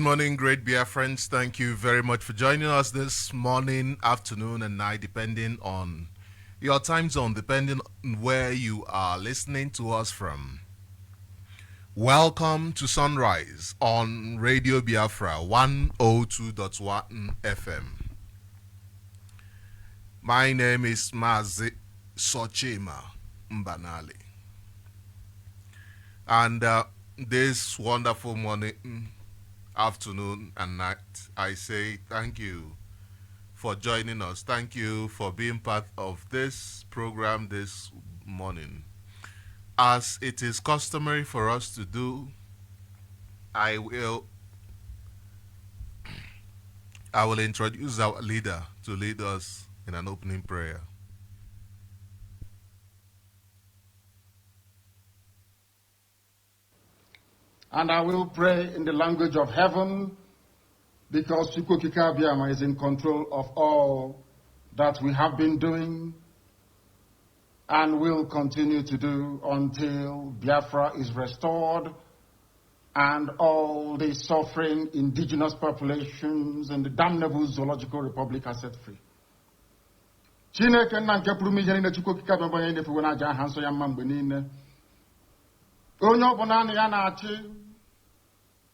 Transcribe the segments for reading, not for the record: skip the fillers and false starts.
morning, great Biafrans. Thank you very much for joining us this morning, afternoon, and night, depending on your time zone, depending on where you are listening to us from. Welcome to Sunrise on Radio Biafra 102.1 FM. My name is Sochima Mbanali. And this wonderful morning, afternoon, and night, I say thank you for joining us. Thank you for being part of this program this morning. As it is customary for us to do, I will introduce our leader to lead us in an opening prayer. And I will pray in the language of heaven, because Chukwukika Biama is in control of all that we have been doing and will continue to do until Biafra is restored and all the suffering indigenous populations in the damnable zoological republic are set free. Chineke nna nke pụrụ ihe niile Chukwukika Biama onye na-efuwe n'aja aha nsọ ya mma mgbe niile. Onye ọbụla na ya na-achị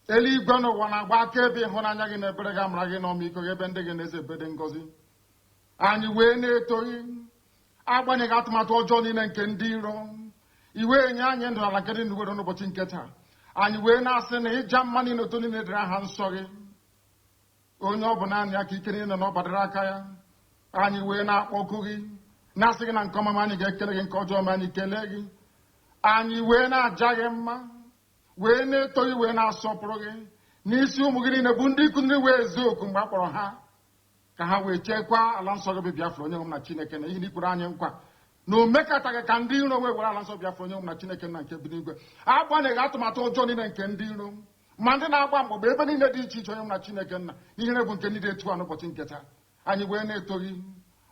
eluigwe n'ụwa na-agba akaebe ịhụnanya gị na ebere gị amara gị n'ọmịiko gị ebe ndị gị na-eze ebede ngọzi. Anyị wee na-etoghị agbanyeghị atụmatụ ọjọọ niile nke ndị iro, iwe nye anyị ndụ ala nke dị ndụ n'ụbọchị nke taa. Anyị wee na-asị na ịja mma niile oto niile dịrị aha nsọ gị. Onye ọ bụ naanị aka ike niile na ọ gbadara aka ya. Anyị wee na-akpọku gị na-asị gị na nke ọma anyị ga-ekele gị, nke ọjọọ ma anyị kelee gị. Anyị wee na-aja gị mma, wee na-eto gị, wee na-asọpụrụ gị n'isi ụmụ gị niile bụ ndị ikwu ndị wee ezu oku mgbe a kpọrọ ha ka ha wee chekwaa ala nsọ gị bụ Biafra onye nwe m na Chineke na ihe n'ikwere anyị nkwa na o mekataghị ka ndị iro wee were ala nsọ Biafra onye nwe m na Chineke na nke bi n'igwe. Agbanyeghị atụmatụ ọjọọ niile nke ndị iro ma ndị na-agba mgbọgba ebe niile dị iche iche onye nwe m na Chineke nna ihere bụ nke ndị dị etu a n'ụbọchị nke taa. Anyị wee na-eto gị,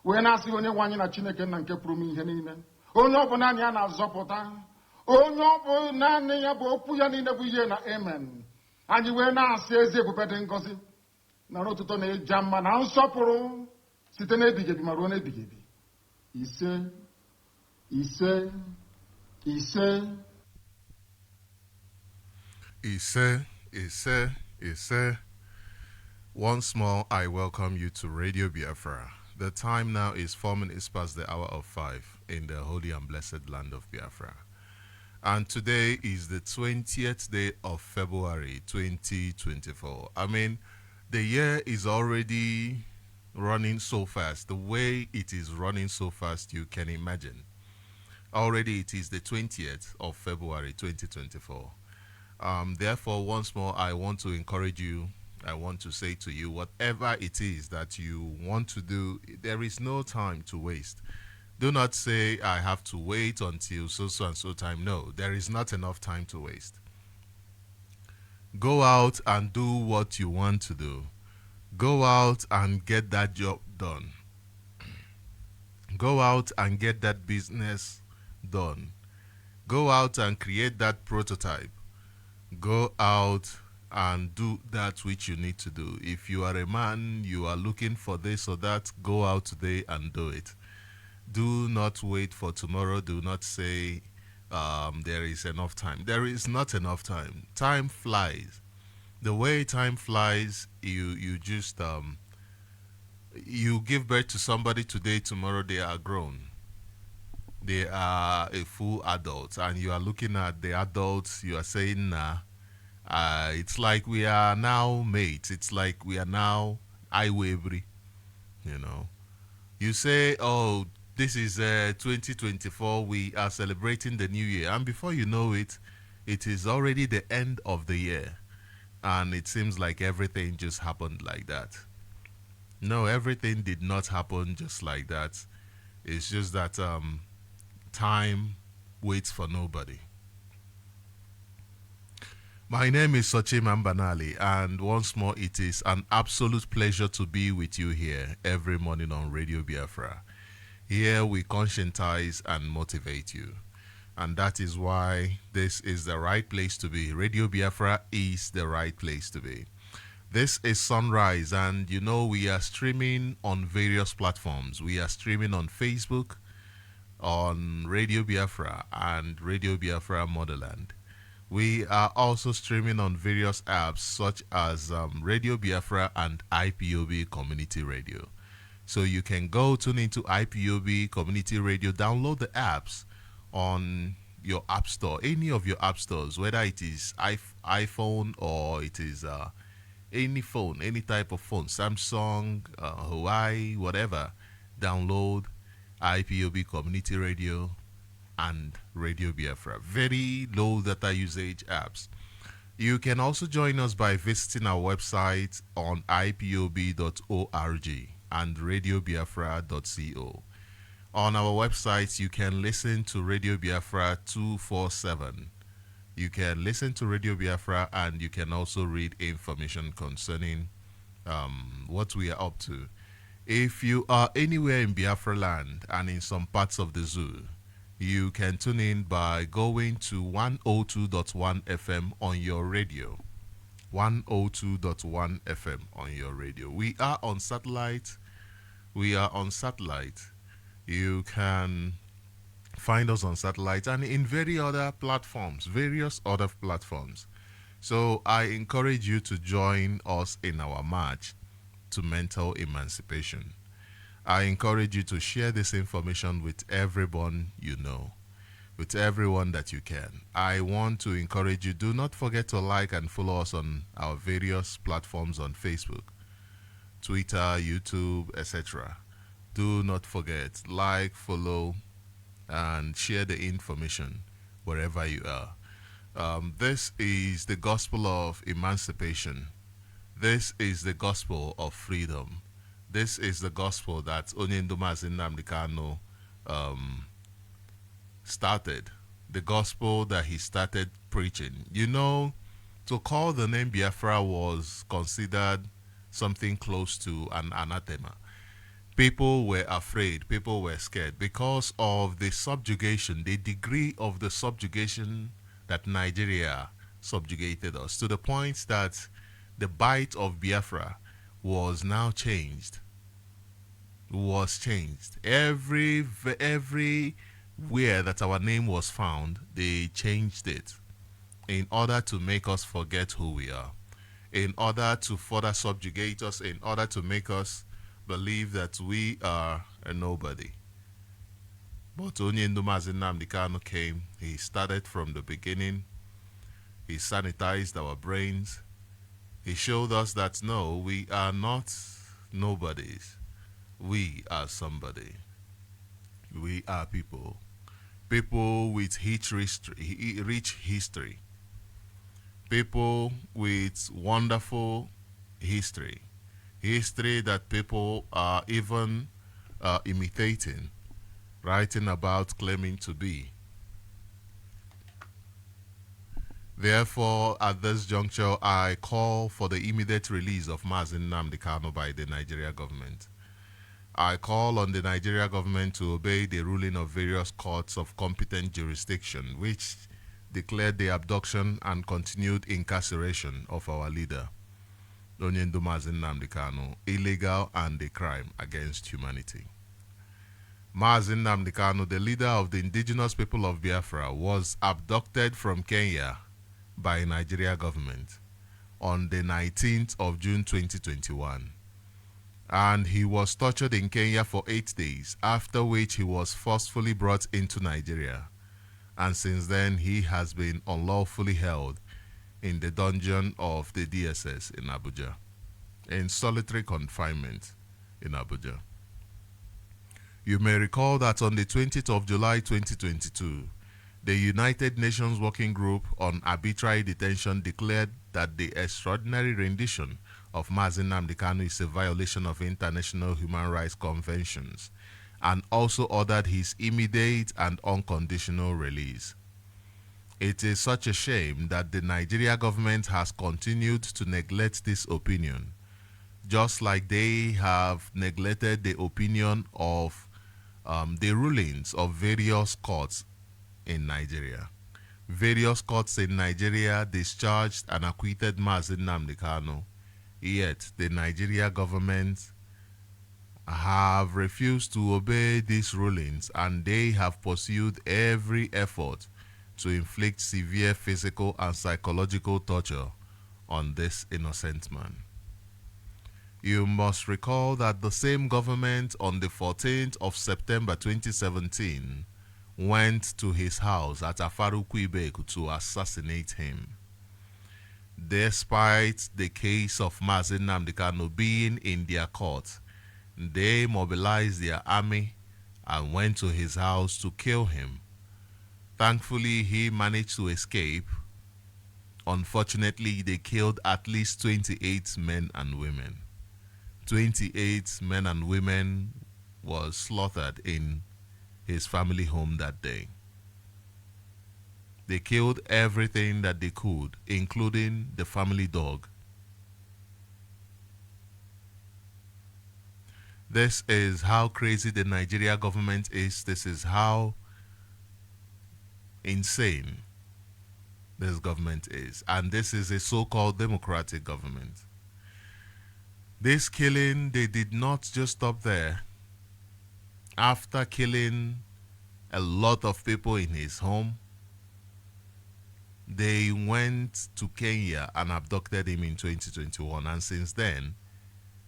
wee na-asị onye nwe anyị na Chineke nna nke pụrụ m ihe niile, onye ọ bụ naanị ya na-azọpụta, onye ọ bụ naanị ya bụ okwu ya niile bụ ihe na amen. Anyị wee na-asị ezi ebube dị ngọzi nara otuto na ịja mma na nsọpụrụ site n'ebighị ebi ma ruo n'ebighị ebi. Ise ise ise Ise, Ise, Ise. Once more, I welcome you to Radio Biafra. The time now is 4 minutes past the hour of 5 in the holy and blessed land of Biafra. And today is the 20th day of February 2024. I mean, the year is already running so fast. The way it is running so fast, you can imagine. Already it is the 20th of February 2024. Therefore, once more, I want to encourage you. I want to say to you, whatever it is that you want to do, there is no time to waste. Do not say, I have to wait until so and so time. No, there is not enough time to waste. Go out and do what you want to do. Go out and get that job done. Go out and get that business done. Go out and create that prototype. Go out and do that which you need to do. If you are a man, you are looking for this or that, go out today and do it. Do not wait for tomorrow. Do not say there is enough time. There is not enough time. Time flies. The way time flies, you just you give birth to somebody today, tomorrow they are grown. They are a full adult, and you are looking at the adults. You are saying, nah, it's like we are now mates. It's like we are now iWebri. You know, you say, oh, this is 2024. We are celebrating the new year. And before you know it, it is already the end of the year. And it seems like everything just happened like that. No, everything did not happen just like that. It's just that time waits for nobody. My name is Sochima Mbanali, and once more, it is an absolute pleasure to be with you here every morning on Radio Biafra. Here we conscientize and motivate you. And that is why this is the right place to be. Radio Biafra is the right place to be. This is Sunrise, and you know we are streaming on various platforms. We are streaming on Facebook, on Radio Biafra and Radio Biafra Motherland. We are also streaming on various apps such as Radio Biafra and IPOB Community Radio. So you can go tune into IPOB Community Radio, download the apps on your app store, any of your app stores, whether it is iPhone or it is any phone, any type of phone, Samsung, Hawaii, whatever. Download IPOB Community Radio and Radio Biafra. Very low data usage apps. You can also join us by visiting our website on ipob.org and radiobiafra.co. On our website, you can listen to Radio Biafra 247. You can listen to Radio Biafra and you can also read information concerning what we are up to. If you are anywhere in Biafra land and in some parts of the zoo, you can tune in by going to 102.1 FM on your radio. 102.1 FM on your radio. We are on satellite. You can find us on satellite and in various other platforms. So I encourage you to join us in our march to mental emancipation. I encourage you to share this information with everyone you know, with everyone that you can. I want to encourage you, do not forget to like and follow us on our various platforms on Facebook, Twitter, YouTube, etc. Do not forget, like, follow, and share the information wherever you are. This is the gospel of emancipation. This is the gospel of freedom. This is the gospel that Onyendumasi Nnamdi Kanu started. The gospel that he started preaching. You know, to call the name Biafra was considered something close to an anathema. People were afraid, people were scared because of the subjugation, the degree of the subjugation that Nigeria subjugated us, to the point that the bite of Biafra was now changed. Everywhere that our name was found, they changed it in order to make us forget who we are, in order to further subjugate us, in order to make us believe that we are a nobody. But Onyendumasi Nnamdi Kanu came. He started from the beginning. He sanitized our brains. He showed us that no, we are not nobodies. We are somebody. We are people. People with rich history. People with wonderful history. History that people are even imitating, writing about, claiming to be. Therefore, at this juncture, I call for the immediate release of Mazi Nnamdi Kanu by the Nigeria government. I call on the Nigeria government to obey the ruling of various courts of competent jurisdiction, which declared the abduction and continued incarceration of our leader, Onyendumasi Nnamdi Kanu, illegal and a crime against humanity. Mazi Nnamdi Kanu, the leader of the indigenous people of Biafra, was abducted from Kenya by Nigeria government on the 19th of June 2021. And he was tortured in Kenya for 8 days, after which he was forcefully brought into Nigeria. And since then, he has been unlawfully held in the dungeon of the DSS in Abuja, in solitary confinement in Abuja. You may recall that on the 20th of July 2022, the United Nations Working Group on Arbitrary Detention declared that the extraordinary rendition of Mazi Nnamdi Kanu is a violation of international human rights conventions, and also ordered his immediate and unconditional release. It is such a shame that the Nigeria government has continued to neglect this opinion, just like they have neglected the opinion of the rulings of various courts in Nigeria. Various courts in Nigeria discharged and acquitted Mazi Nnamdi Kanu Yet the Nigeria government have refused to obey these rulings, and they have pursued every effort to inflict severe physical and psychological torture on this innocent man. You must recall that the same government on the 14th of September 2017 went to his house at Afaruku Ibeku to assassinate him. Despite the case of Mazi Nnamdi Kanu being in their court, they mobilized their army and went to his house to kill him. Thankfully, he managed to escape. Unfortunately, they killed at least 28 men and women. 28 men and women was slaughtered in his family home that day. They killed everything that they could, including the family dog. This is how crazy the Nigeria government is. This is how insane this government is. And this is a so-called democratic government. This killing, they did not just stop there. After killing a lot of people in his home, they went to Kenya and abducted him in 2021. And since then,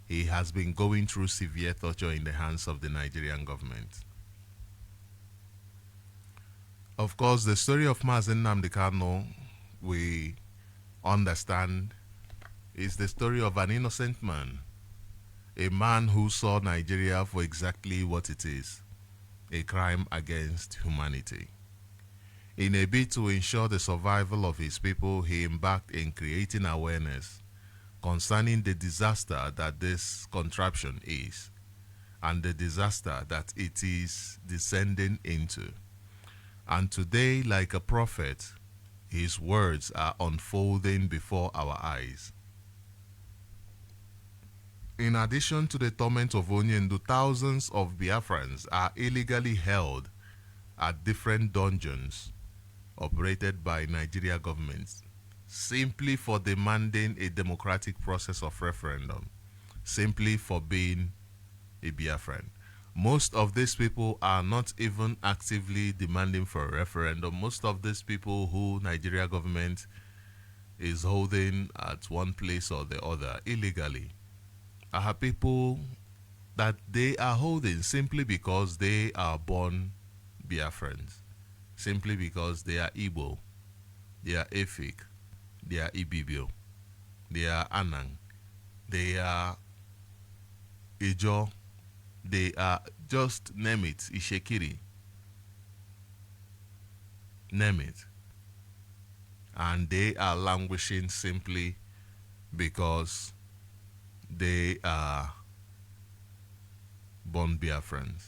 he has been going through severe torture in the hands of the Nigerian government. Of course, the story of Mazi Nnamdi Kanu, we understand, is the story of an innocent man. A man who saw Nigeria for exactly what it is, a crime against humanity. In a bid to ensure the survival of his people, he embarked in creating awareness concerning the disaster that this contraption is and the disaster that it is descending into. And today, like a prophet, his words are unfolding before our eyes. In addition to the torment of Onyendu, thousands of Biafrans are illegally held at different dungeons operated by Nigeria governments simply for demanding a democratic process of referendum, simply for being a Biafran. Most of these people are not even actively demanding for a referendum. Most of these people who Nigeria government is holding at one place or the other illegally are people that they are holding simply because they are born Biafrans, simply because they are Igbo, they are Efik, they are Ibibio, they are Anang, they are Ijo, they are, just name it, Ishekiri, name it. And they are languishing simply because they are born Biafrans.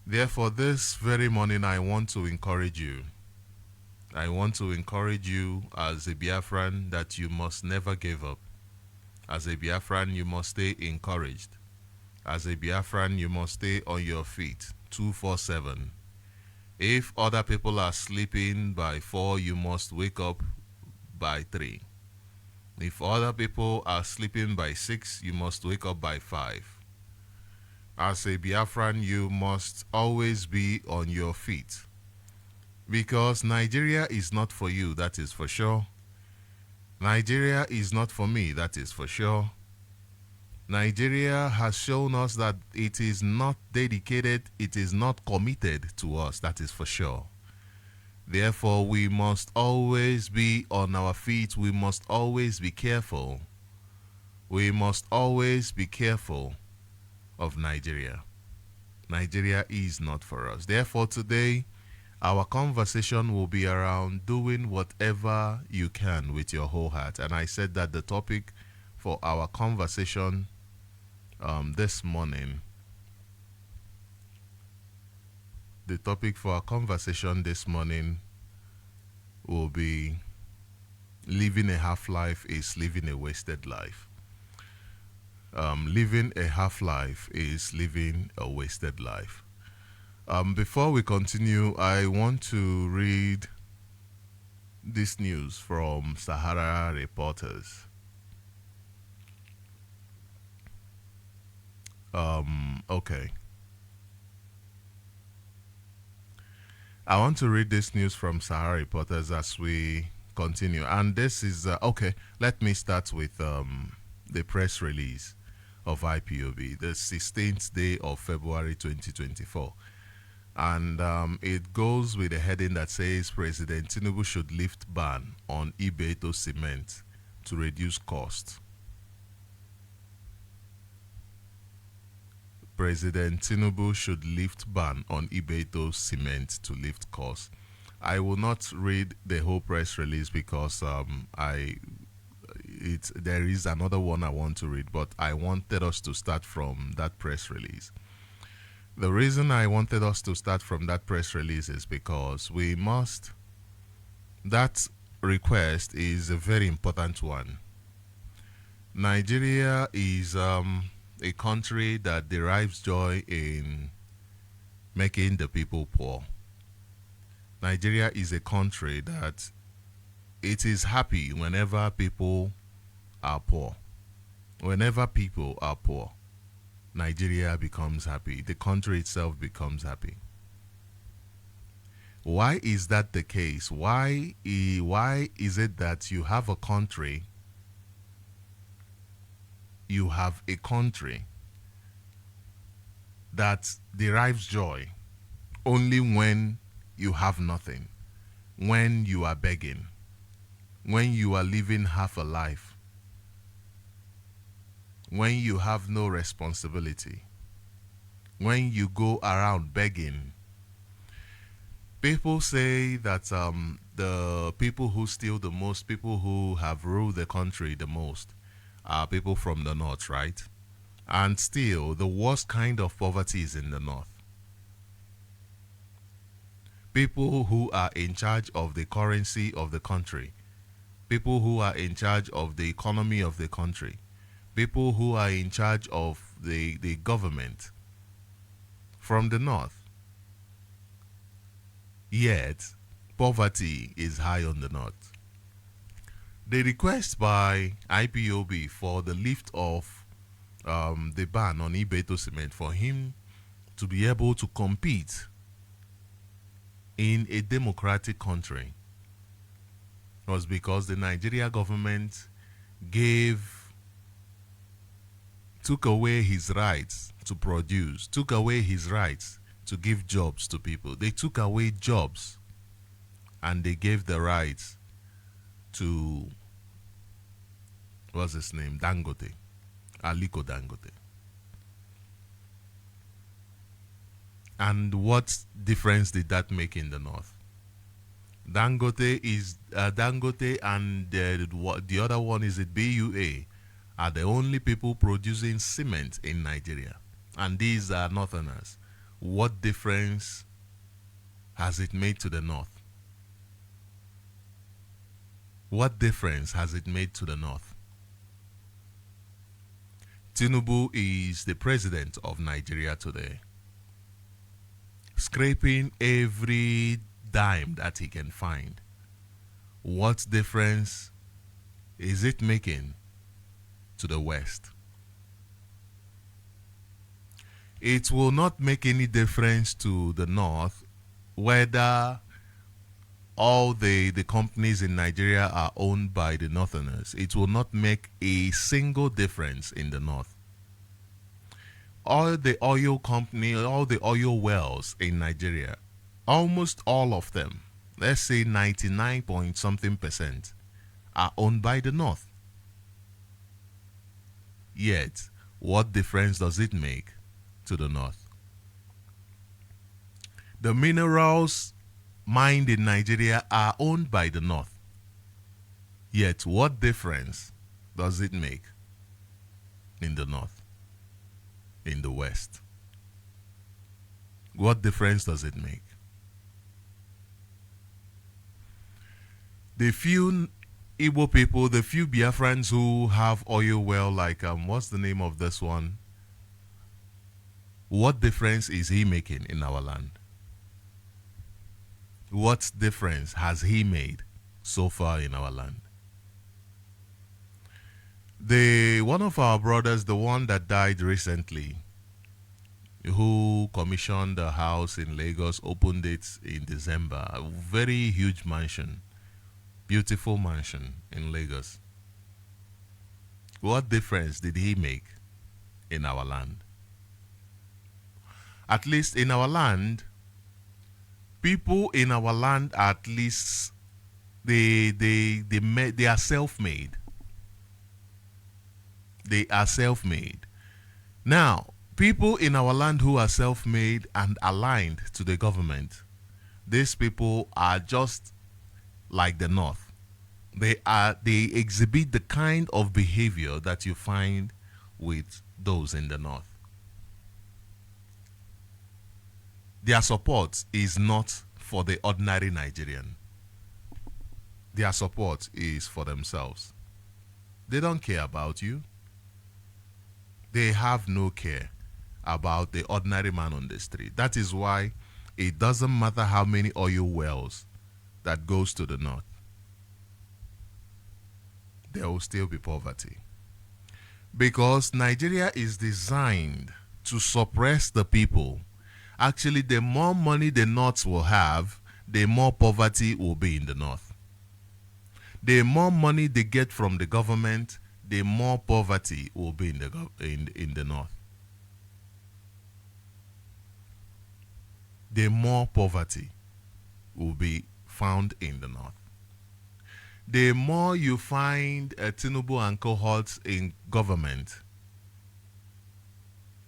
Therefore, this very morning, I want to encourage you. I want to encourage you as a Biafran that you must never give up. As a Biafran, you must stay encouraged. As a Biafran, you must stay on your feet 24/7. If other people are sleeping by 4, you must wake up by 3. If other people are sleeping by 6, you must wake up by 5. As a Biafran, you must always be on your feet. Because Nigeria is not for you, that is for sure. Nigeria is not for me, that is for sure. Nigeria has shown us that it is not dedicated, it is not committed to us, that is for sure. Therefore, we must always be on our feet. We must always be careful. We must always be careful of Nigeria. Nigeria is not for us. Therefore, today, our conversation will be around doing whatever you can with your whole heart. And I said that the topic for our conversation this morning, will be living a half-life is living a wasted life. Living a half-life is living a wasted life. Before we continue, I want to read this news from Sahara Reporters. Okay. I want to read this news from Sahara Reporters as we continue. And this is, okay, let me start with the press release of IPOB, the 16th day of February 2024. And it goes with a heading that says President Tinubu should lift ban on Ibeto cement to reduce cost. President Tinubu should lift ban on Ibeto cement to lift costs. I will not read the whole press release because there is another one I want to read, but I wanted us to start from that press release. The reason I wanted us to start from that press release is because that request is a very important one. Nigeria is a country that derives joy in making the people poor. Nigeria is a country that it is happy whenever people are poor. Whenever people are poor, Nigeria becomes happy. The country itself becomes happy. Why is that the case? Why is it that you have a country that derives joy only when you have nothing, when you are begging, when you are living half a life, when you have no responsibility, when you go around begging? People say that the people who steal the most, people who have ruled the country the most, are people from the north, right? And still, the worst kind of poverty is in the north. People who are in charge of the currency of the country, people who are in charge of the economy of the country, people who are in charge of the government from the north. Yet, poverty is high on the north. The request by IPOB for the lift of the ban on Ibeto cement, for him to be able to compete in a democratic country, was because the Nigeria government took away his rights to produce, took away his rights to give jobs to people. They took away jobs and they gave the rights to, what's his name, Dangote, Aliko Dangote. And what difference did that make in the north? Dangote and the other one is it BUA are the only people producing cement in Nigeria, and these are northerners. What difference has it made to the north? What difference has it made to the north? Tinubu is the president of Nigeria today, scraping every dime that he can find. What difference is it making to the West? It will not make any difference to the North whether all the companies in Nigeria are owned by the Northerners. It will not make a single difference in the North. All the oil company, all the oil wells in Nigeria, almost all of them, let's say 99 point something percent, are owned by the North. Yet, what difference does it make to the North? The minerals mined in Nigeria are owned by the North. Yet, what difference does it make in the North, in the West? What difference does it make? The few Igbo people, the few Biafrans who have oil well, like, what's the name of this one? What difference is he making in our land? What difference has he made so far in our land? One of our brothers, the one that died recently, who commissioned a house in Lagos, opened it in December. A very huge mansion, beautiful mansion in Lagos. What difference did he make in our land? At least in our land, people in our land, at least they are self-made. They are self-made. Now, people in our land who are self-made and aligned to the government, these people are just like the North. They exhibit the kind of behavior that you find with those in the North. Their support is not for the ordinary Nigerian. Their support is for themselves. They don't care about you. They have no care about the ordinary man on the street. That is why it doesn't matter how many oil wells that goes to the north. There will still be poverty. Because Nigeria is designed to suppress the people. Actually, the more money the north will have, the more poverty will be in the north. The more money they get from the government, the more poverty will be in the north. The more poverty will be found in the north. The more you find Tinubu and cohorts in government,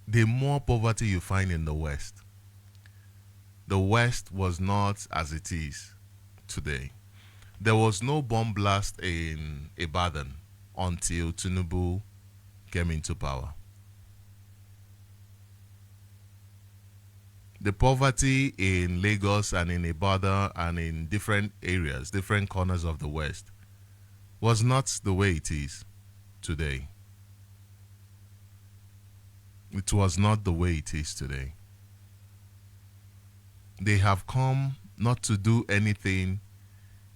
the more poverty you find in the west. The west was not as it is today. There was no bomb blast in Ibadan until Tinubu came into power. The poverty in Lagos and in Ibadan and in different areas, different corners of the West, was not the way it is today. It was not the way it is today. They have come not to do anything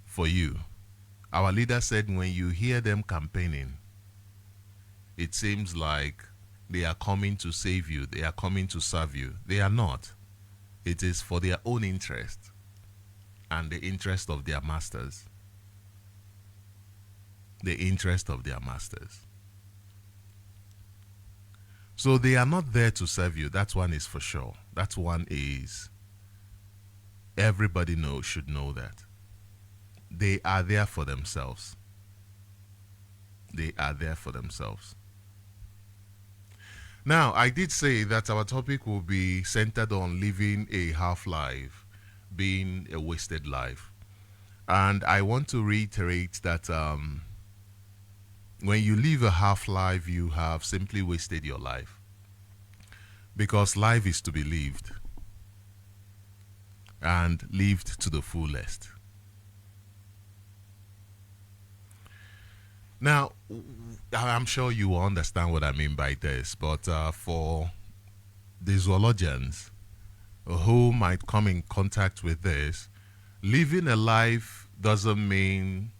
for you. Our leader said when you hear them campaigning, it seems like they are coming to save you, they are coming to serve you. They are not. It is for their own interest and the interest of their masters. The interest of their masters. So they are not there to serve you. That one is for sure. That one is, everybody should know that. They are there for themselves. They are there for themselves. Now, I did say that our topic will be centered on living a half-life, being a wasted life. And I want to reiterate that when you live a half-life, you have simply wasted your life. Because life is to be lived. And lived to the fullest. Now, I'm sure you will understand what I mean by this, but for the zoologians who might come in contact with this, living a life doesn't mean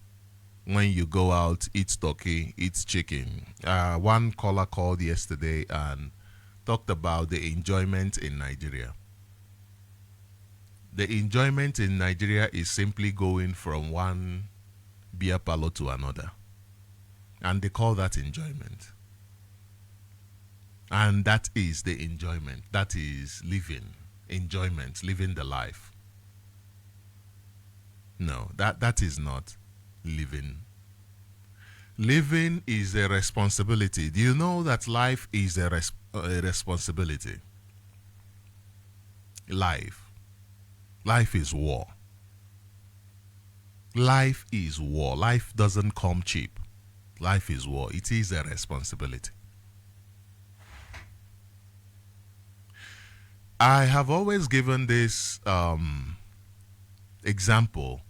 when you go out, eat turkey, eat chicken. One caller called yesterday and talked about the enjoyment in Nigeria. The enjoyment in Nigeria is simply going from one beer parlor to another. And they call that enjoyment. And that is the enjoyment. That is living. Enjoyment. Living the life. No, that is not living. Living is a responsibility. Do you know that life is a responsibility? Life. Life is war. Life is war. Life doesn't come cheap. Life is war. It is a responsibility. I have always given this example.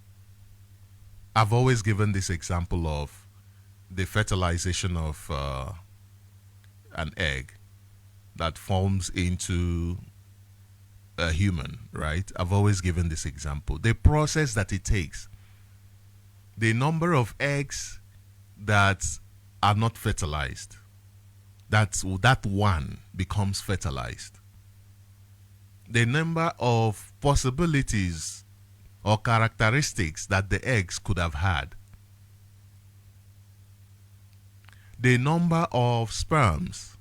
I've always given this example of the fertilization of an egg that forms into a human, right? I've always given this example. The process that it takes, the number of eggs that are not fertilized, that one becomes fertilized. the number of possibilities or characteristics that the eggs could have had, the number of sperms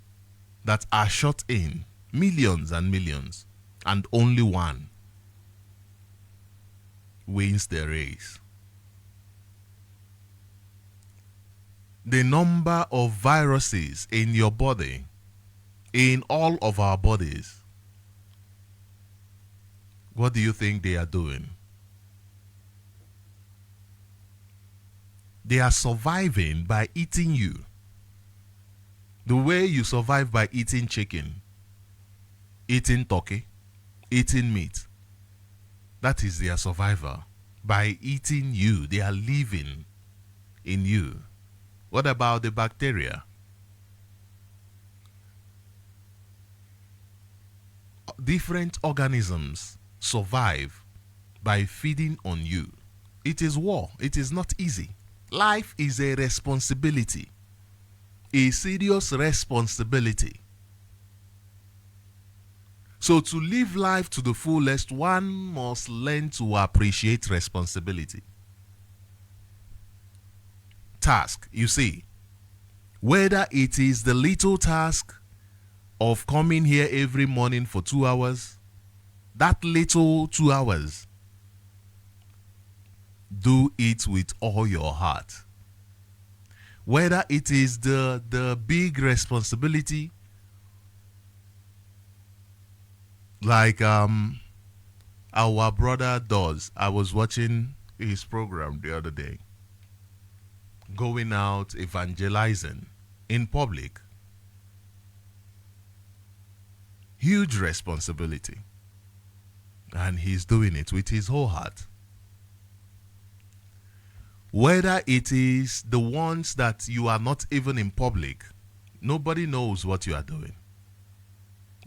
that are shot in, millions and millions, and only one wins the race. The number of viruses in your body, in all of our bodies, what do you think they are doing? They are surviving by eating you. The way you survive by eating chicken, eating turkey, eating meat, that is their survival. By eating you, they are living in you. What about the bacteria? Different organisms survive by feeding on you. It is war. It is not easy. Life is a responsibility, a serious responsibility. So to live life to the fullest, one must learn to appreciate responsibility. Task, you see, whether it is the little task of coming here every morning for 2 hours, that little 2 hours, do it with all your heart. Whether it is the big responsibility, like our brother does. I was watching his program the other day, going out evangelizing in public. Huge responsibility. And he's doing it with his whole heart. Whether it is the ones that you are not even in public, nobody knows what you are doing.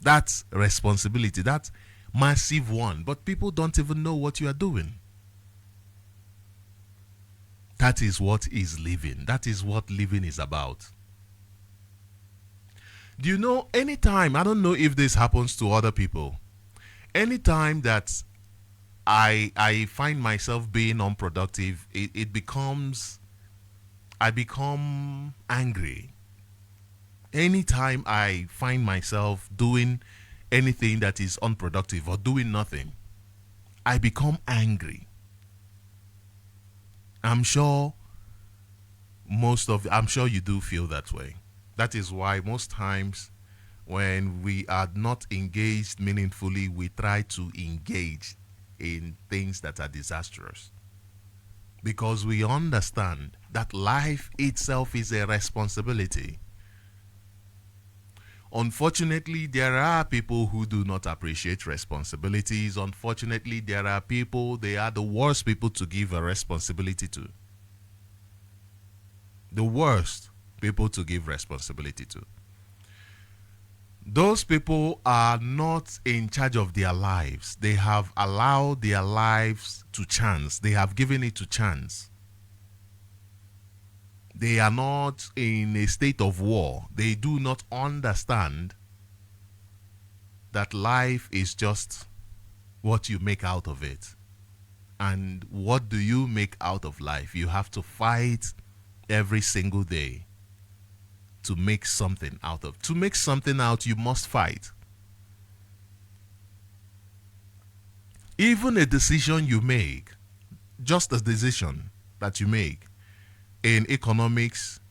That's responsibility. That's massive one. But people don't even know what you are doing. That is what is living. That is what living is about. Do you know, anytime, I don't know if this happens to other people, anytime that I find myself being unproductive, it becomes, I become angry. Anytime I find myself doing anything that is unproductive or doing nothing, I become angry. I'm sure you do feel that way. That is why most times when we are not engaged meaningfully, we try to engage in things that are disastrous. Because we understand that life itself is a responsibility. Unfortunately, there are people who do not appreciate responsibilities. Unfortunately, there are people, they are the worst people to give a responsibility to. The worst people to give responsibility to. Those people are not in charge of their lives. They have allowed their lives to chance. They have given it to chance. They are not in a state of war. They do not understand that life is just what you make out of it. And what do you make out of life? You have to fight every single day to make something out of. To make something out, you must fight. Even a decision you make, just a decision that you make in economics,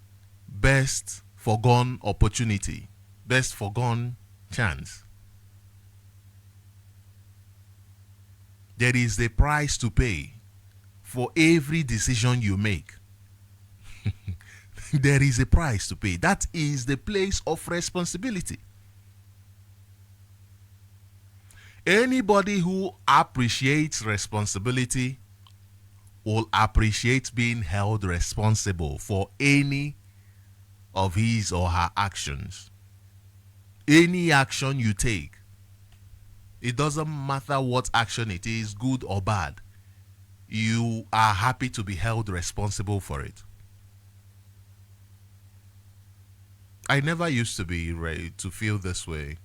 best forgone opportunity, best forgone chance. There is a price to pay for every decision you make. There is a price to pay. That is the place of responsibility. Anybody who appreciates responsibility will appreciate being held responsible for any of his or her actions. Any action you take, it doesn't matter what action it is, good or bad, you are happy to be held responsible for it. I never used to be ready to feel this way.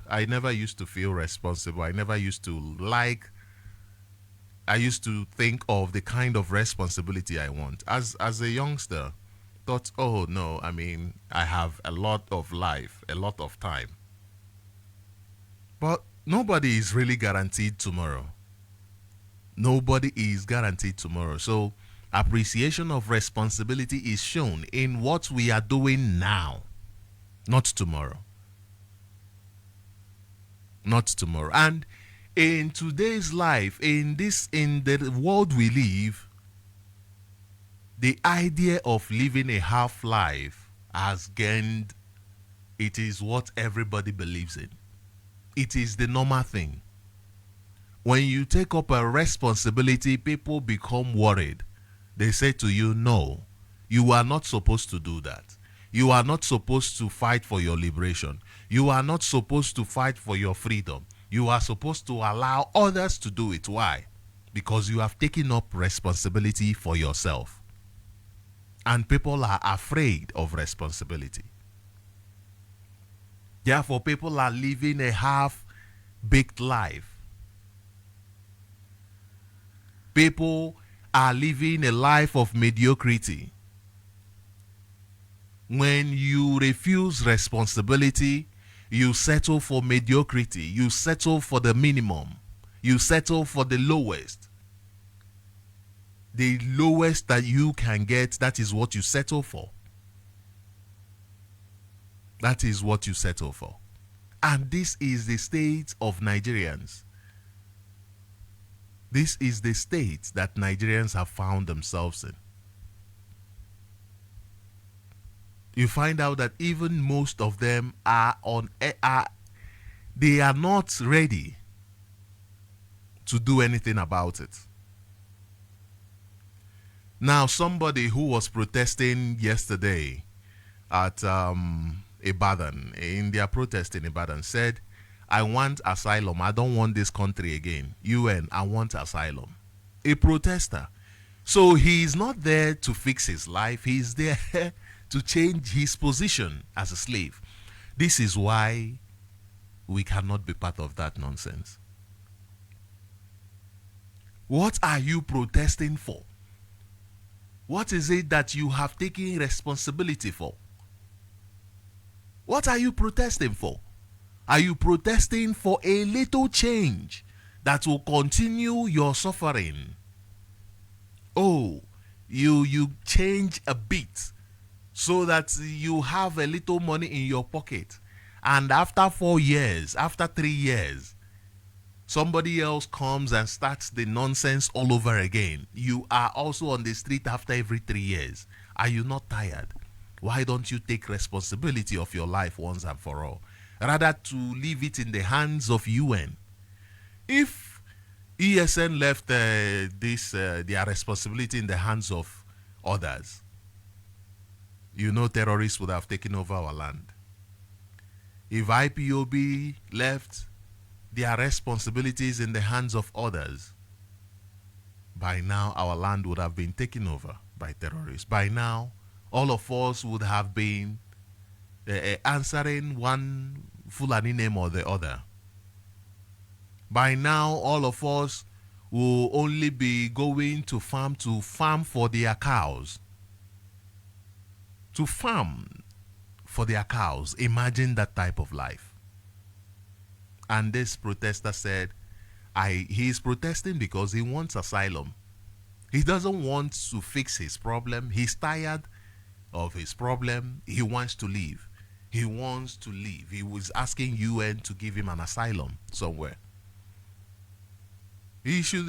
I never used to feel responsible. I never used to like. I used to think of the kind of responsibility I want. As a youngster, thought, oh no, I mean, I have a lot of life, a lot of time. But nobody is really guaranteed tomorrow. Nobody is guaranteed tomorrow. So appreciation of responsibility is shown in what we are doing now, not tomorrow. Not tomorrow. And in today's life, in the world we live, the idea of living a half life has gained, it is what everybody believes in. It is the normal thing. When you take up a responsibility, people become worried. They say to you, no, you are not supposed to do that. You are not supposed to fight for your liberation. You are not supposed to fight for your freedom. You are supposed to allow others to do it. Why? Because you have taken up responsibility for yourself. And people are afraid of responsibility. Therefore, people are living a half-baked life. People are living a life of mediocrity. When you refuse responsibility, you settle for mediocrity. You settle for the minimum. You settle for the lowest. The lowest that you can get, that is what you settle for. That is what you settle for. And this is the state of Nigerians. This is the state that Nigerians have found themselves in. You find out that even most of them they are not ready to do anything about it. Now, somebody who was protesting yesterday at Ibadan, in their protest in Ibadan, said, I want asylum. I don't want this country again. UN, I want asylum. A protester. So he is not there to fix his life. He is there to change his position as a slave. This is why we cannot be part of that nonsense. What are you protesting for? What is it that you have taken responsibility for? What are you protesting for? Are you protesting for a little change that will continue your suffering? Oh, you change a bit so that you have a little money in your pocket, and after 4 years, after 3 years, somebody else comes and starts the nonsense all over again. You are also on the street after every 3 years. Are you not tired? Why don't you take responsibility of your life once and for all, rather to leave it in the hands of UN? If ESN left their responsibility in the hands of others, you know, terrorists would have taken over our land. If IPOB left their responsibilities in the hands of others, by now our land would have been taken over by terrorists. By now, all of us would have been answering one Fulani name or the other. By now, all of us will only be going to farm for their cows. To farm for their cows. Imagine that type of life. And this protester said, he is protesting because he wants asylum. He doesn't want to fix his problem. He's tired of his problem. He wants to leave. He wants to leave. He was asking UN to give him an asylum somewhere. He should,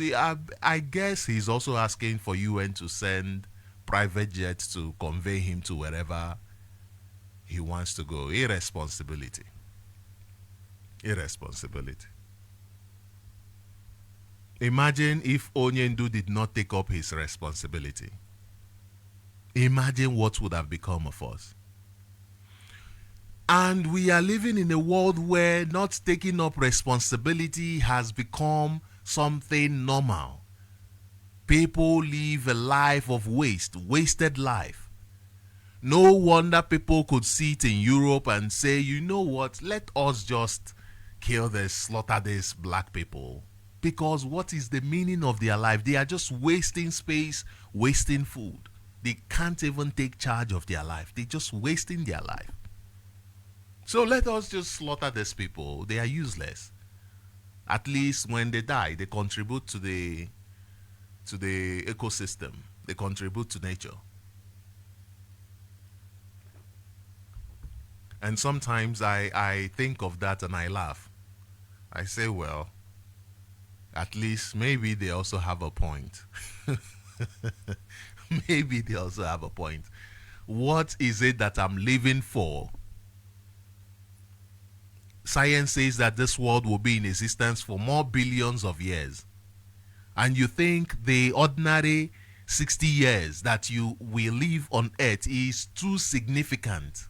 I guess he's also asking for UN to send private jets to convey him to wherever he wants to go. Irresponsibility. Irresponsibility. Imagine if Onyendu did not take up his responsibility. Imagine what would have become of us. And we are living in a world where not taking up responsibility has become something normal. People live a life of wasted life. No wonder people could sit in Europe and say, you know what, let us just kill this, slaughter these black people. Because what is the meaning of their life? They are just wasting space, wasting food. They can't even take charge of their life. They're just wasting their life. So let us just slaughter these people. They are useless. At least when they die, they contribute to the ecosystem. They contribute to nature. And sometimes I think of that and I laugh. I say, well, at least maybe they also have a point. Maybe they also have a point. What is it that I'm living for? Science says that this world will be in existence for more billions of years. And you think the ordinary 60 years that you will live on earth is too significant.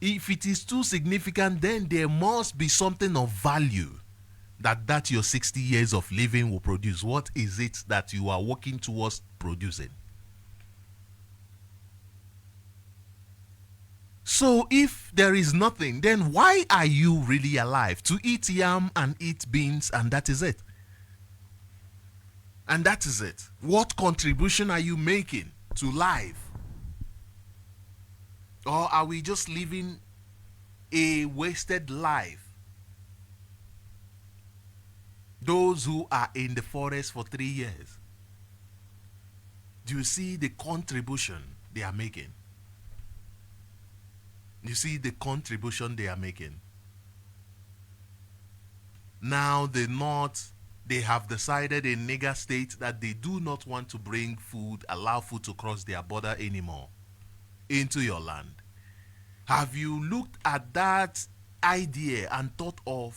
If it is too significant, then there must be something of value that your 60 years of living will produce. What is it that you are working towards producing? So if there is nothing, then why are you really alive? To eat yam and eat beans, and that is it. And that is it. What contribution are you making to life? Or are we just living a wasted life? Those who are in the forest for 3 years, do you see the contribution they are making? You see the contribution they are making. Now the North, they have decided in Niger State that they do not want to bring food, allow food to cross their border anymore into your land. Have you looked at that idea and thought of,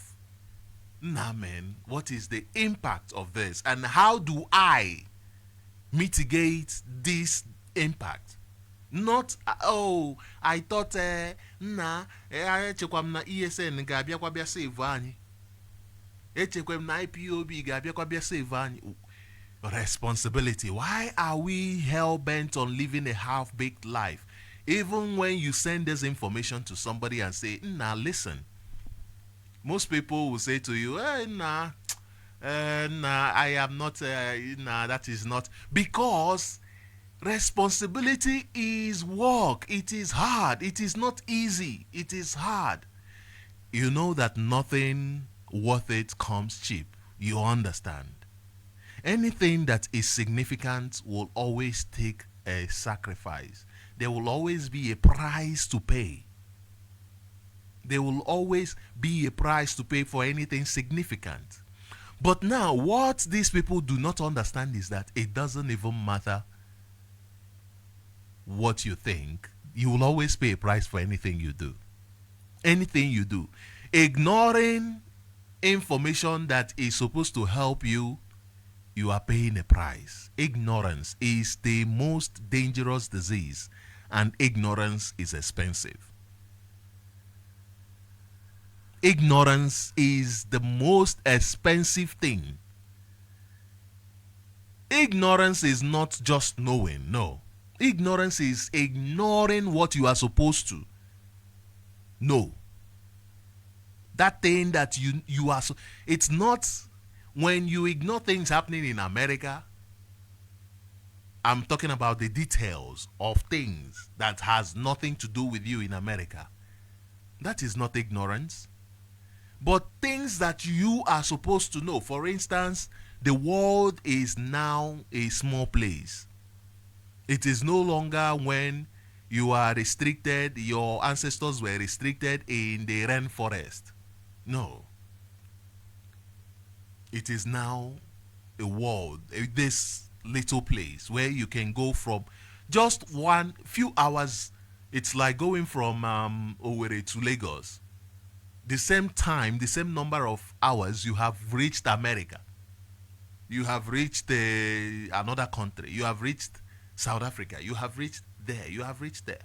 nah man, what is the impact of this? And how do I mitigate this impact? Not, oh, I thought, echekwa m na ESN ga-abịakwa bịa save anyị. Echekwa m na IPOB ga-abịakwa bịa save anyị. Responsibility. Why are we hell-bent on living a half-baked life? Even when you send this information to somebody and say, nah, listen. Most people will say to you, nah, I am not, nah, that is not. Because responsibility is work. It is hard. It is not easy. It is hard. You know that nothing worth it comes cheap. You understand. Anything that is significant will always take a sacrifice. There will always be a price to pay. There will always be a price to pay for anything significant. But now, what these people do not understand is that it doesn't even matter what you think. You will always pay a price for anything you do. Anything you do. Ignoring information that is supposed to help you, you are paying a price. Ignorance is the most dangerous disease, and ignorance is expensive. Ignorance is the most expensive thing. Ignorance is not just knowing, no. Ignorance is ignoring what you are supposed to know. That thing that you are, it's not when you ignore things happening in America. I'm talking about the details of things that has nothing to do with you in America. That is not ignorance. But things that you are supposed to know. For instance, the world is now a small place. It is no longer when you are restricted, your ancestors were restricted in the rainforest. No. It is now a world, this little place where you can go from just one few hours. It's like going from Owerri to Lagos. The same time, the same number of hours, you have reached America. You have reached another country. You have reached South Africa. You have reached there. You have reached there.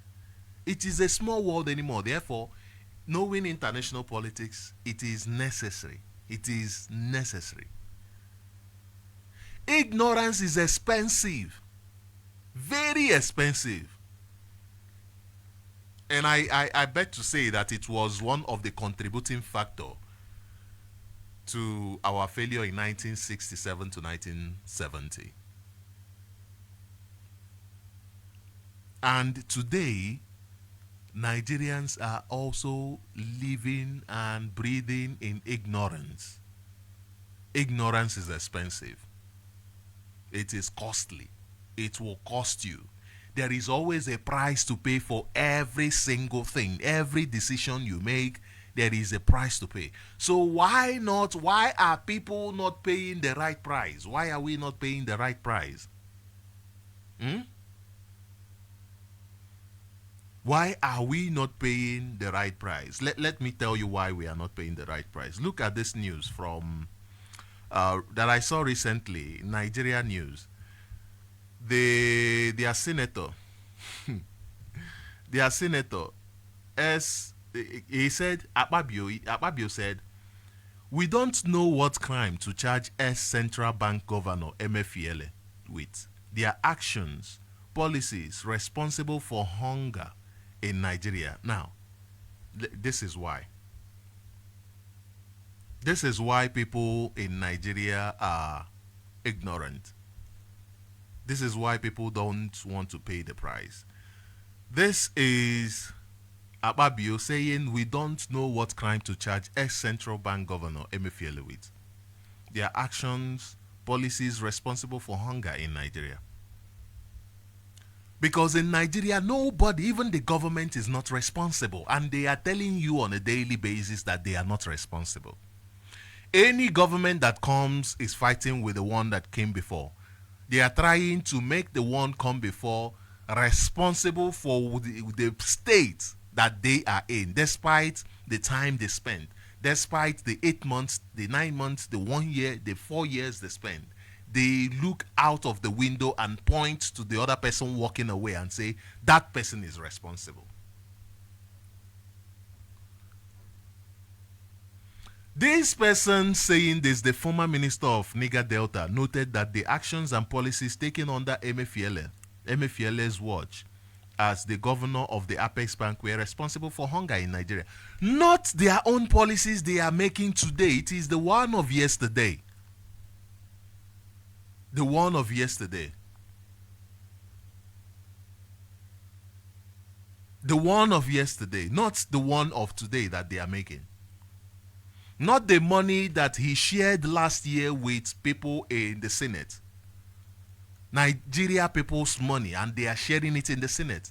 It is a small world anymore. Therefore, knowing international politics, it is necessary. It is necessary. Ignorance is expensive. Very expensive. And I bet to say that it was one of the contributing factor to our failure in 1967 to 1970. And today, Nigerians are also living and breathing in ignorance. Ignorance is expensive. It is costly. It will cost you. There is always a price to pay for every single thing. Every decision you make, there is a price to pay. So why not? Why are people not paying the right price? Why are we not paying the right price? Hmm? Why are we not paying the right price? Let me tell you why we are not paying the right price. Look at this news from that I saw recently, Nigeria news. Their senator, their senator, as he said, Akpabio said, we don't know what crime to charge S Central Bank Governor Emefiele with. Their actions, policies responsible for hunger in Nigeria. Now, this is why. This is why people in Nigeria are ignorant. This is why people don't want to pay the price. This is Akpabio saying we don't know what crime to charge ex-Central Bank Governor Emefiele with. Their actions, policies responsible for hunger in Nigeria. Because in Nigeria, nobody, even the government, is not responsible. And they are telling you on a daily basis that they are not responsible. Any government that comes is fighting with the one that came before. They are trying to make the one come before responsible for the state that they are in, despite the time they spend, despite the 8 months, the 9 months, the 1 year, the 4 years they spend. They look out of the window and point to the other person walking away and say, that person is responsible. This person saying this, the former minister of Niger Delta, noted that the actions and policies taken under Emefiele's watch as the governor of the Apex Bank were responsible for hunger in Nigeria. Not their own policies they are making today. It is the one of yesterday. The one of yesterday. The one of yesterday, not the one of today that they are making. Not the money that he shared last year with people in the Senate. Nigeria people's money, and they are sharing it in the Senate.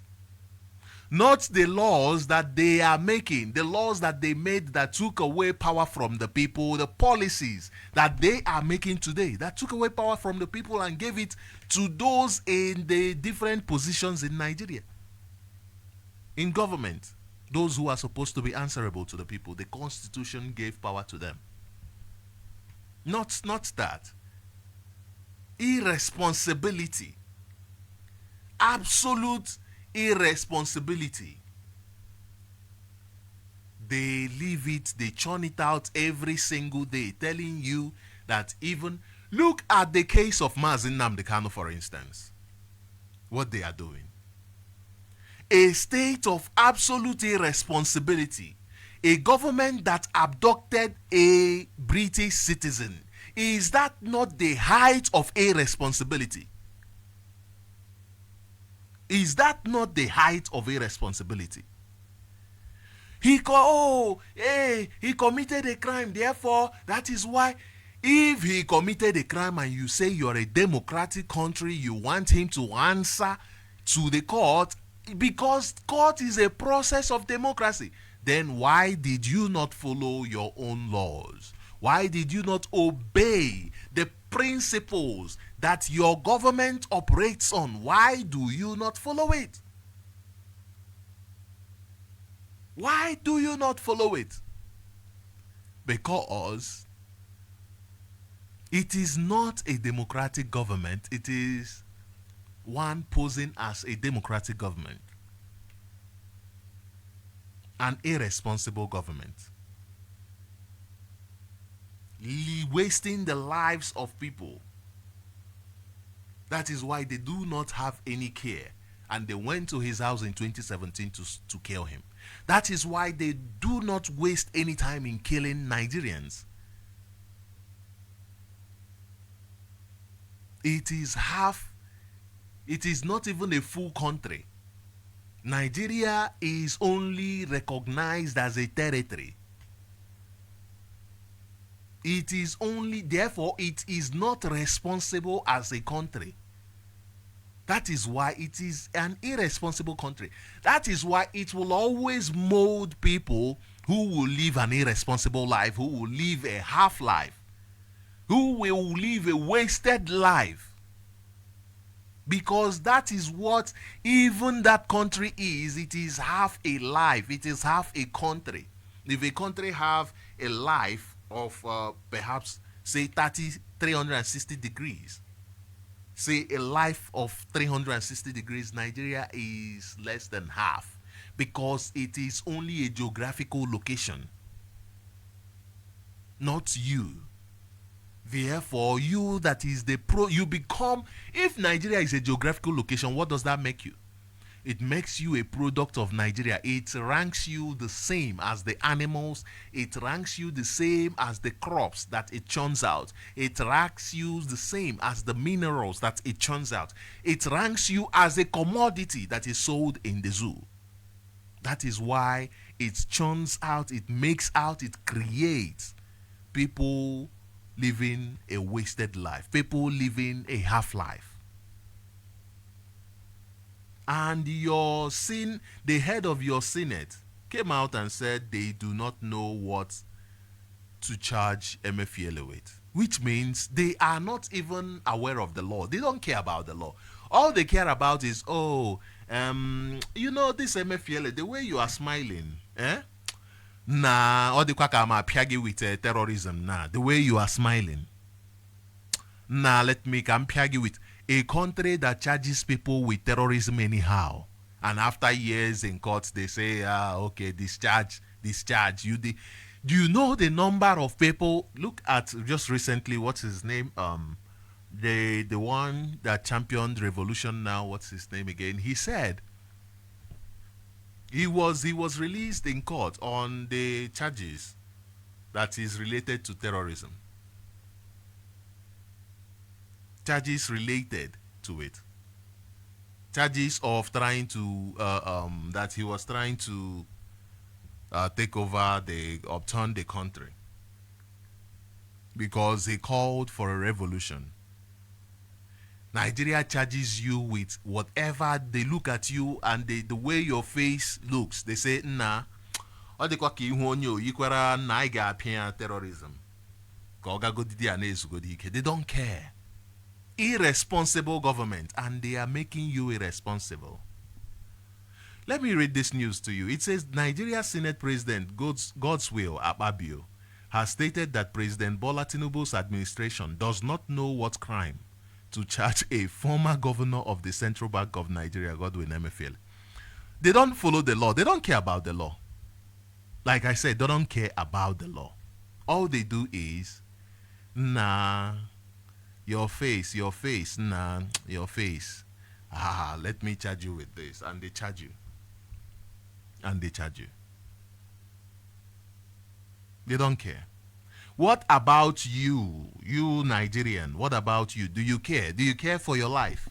Not the laws that they are making, the laws that they made that took away power from the people, the policies that they are making today that took away power from the people and gave it to those in the different positions in Nigeria. In government, those who are supposed to be answerable to the people, the constitution gave power to them. Not that. Irresponsibility. Absolute irresponsibility. They leave it, they churn it out every single day, telling you that even, look at the case of Mazi Nnamdi Kanu, for instance. What they are doing. A state of absolute irresponsibility. A government that abducted a British citizen. Is that not the height of irresponsibility? Is that not the height of irresponsibility? He committed a crime, therefore that is why. If he committed a crime and you say you're a democratic country, you want him to answer to the court, because court is a process of democracy, then why did you not follow your own laws? Why did you not obey the principles that your government operates on? Why do you not follow it? Why do you not follow it? Because it is not a democratic government. It is one posing as a democratic government. An irresponsible government. Wasting the lives of people. That is why they do not have any care. and they went to his house in 2017 to kill him. That is why they do not waste any time in killing Nigerians. It is not even a full country. Nigeria is only recognized as a territory. It is only, therefore, it is not responsible as a country. That is why it is an irresponsible country. That is why it will always mold people who will live an irresponsible life, who will live a half life, who will live a wasted life. Because that is what even that country is. It is half a life. It is half a country. If a country have a life of perhaps say 360 degrees, say a life of 360 degrees, Nigeria is less than half, because it is only a geographical location, not you. Therefore, you that is the you become, if Nigeria is a geographical location, what does that make you? It makes you a product of Nigeria. It ranks you the same as the animals. It ranks you the same as the crops that it churns out. It ranks you the same as the minerals that it churns out. It ranks you as a commodity that is sold in the zoo. That is why it churns out, it makes out, it creates people living a wasted life, people living a half life. And your the head of your Senate came out and said they do not know what to charge Emefiele with, which means they are not even aware of the law. They don't care about the law. All they care about is, this Emefiele, the way you are smiling, Nah, all the kwaka piagi with terrorism. Nah, the way you are smiling. Nah, let me come piagi with a country that charges people with terrorism anyhow. And after years in court, they say, okay, discharge. Do you know the number of people? Look at just recently, what's his name? The one that championed revolution now. What's his name again? He said he was released in court on the charges that is related to terrorism. Charges related to it. Charges of trying to that he was trying to take over upturn the country because he called for a revolution. Nigeria charges you with whatever. They look at you and the way your face looks, they say, nah, they terrorism. They don't care. Irresponsible government, and they are making you irresponsible. Let me read this news to you. It says Nigeria Senate President Godswill Akpabio has stated that President Bola Tinubu's administration does not know what crime to charge a former governor of the Central Bank of Nigeria, Godwin Emefiele. They don't follow the law. They don't care about the law. Like I said, they don't care about the law. All they do is, nah, your face, nah, your face. Let me charge you with this. And they charge you. They don't care. What about you Nigerian? What about you? Do you care? Do you care for your life?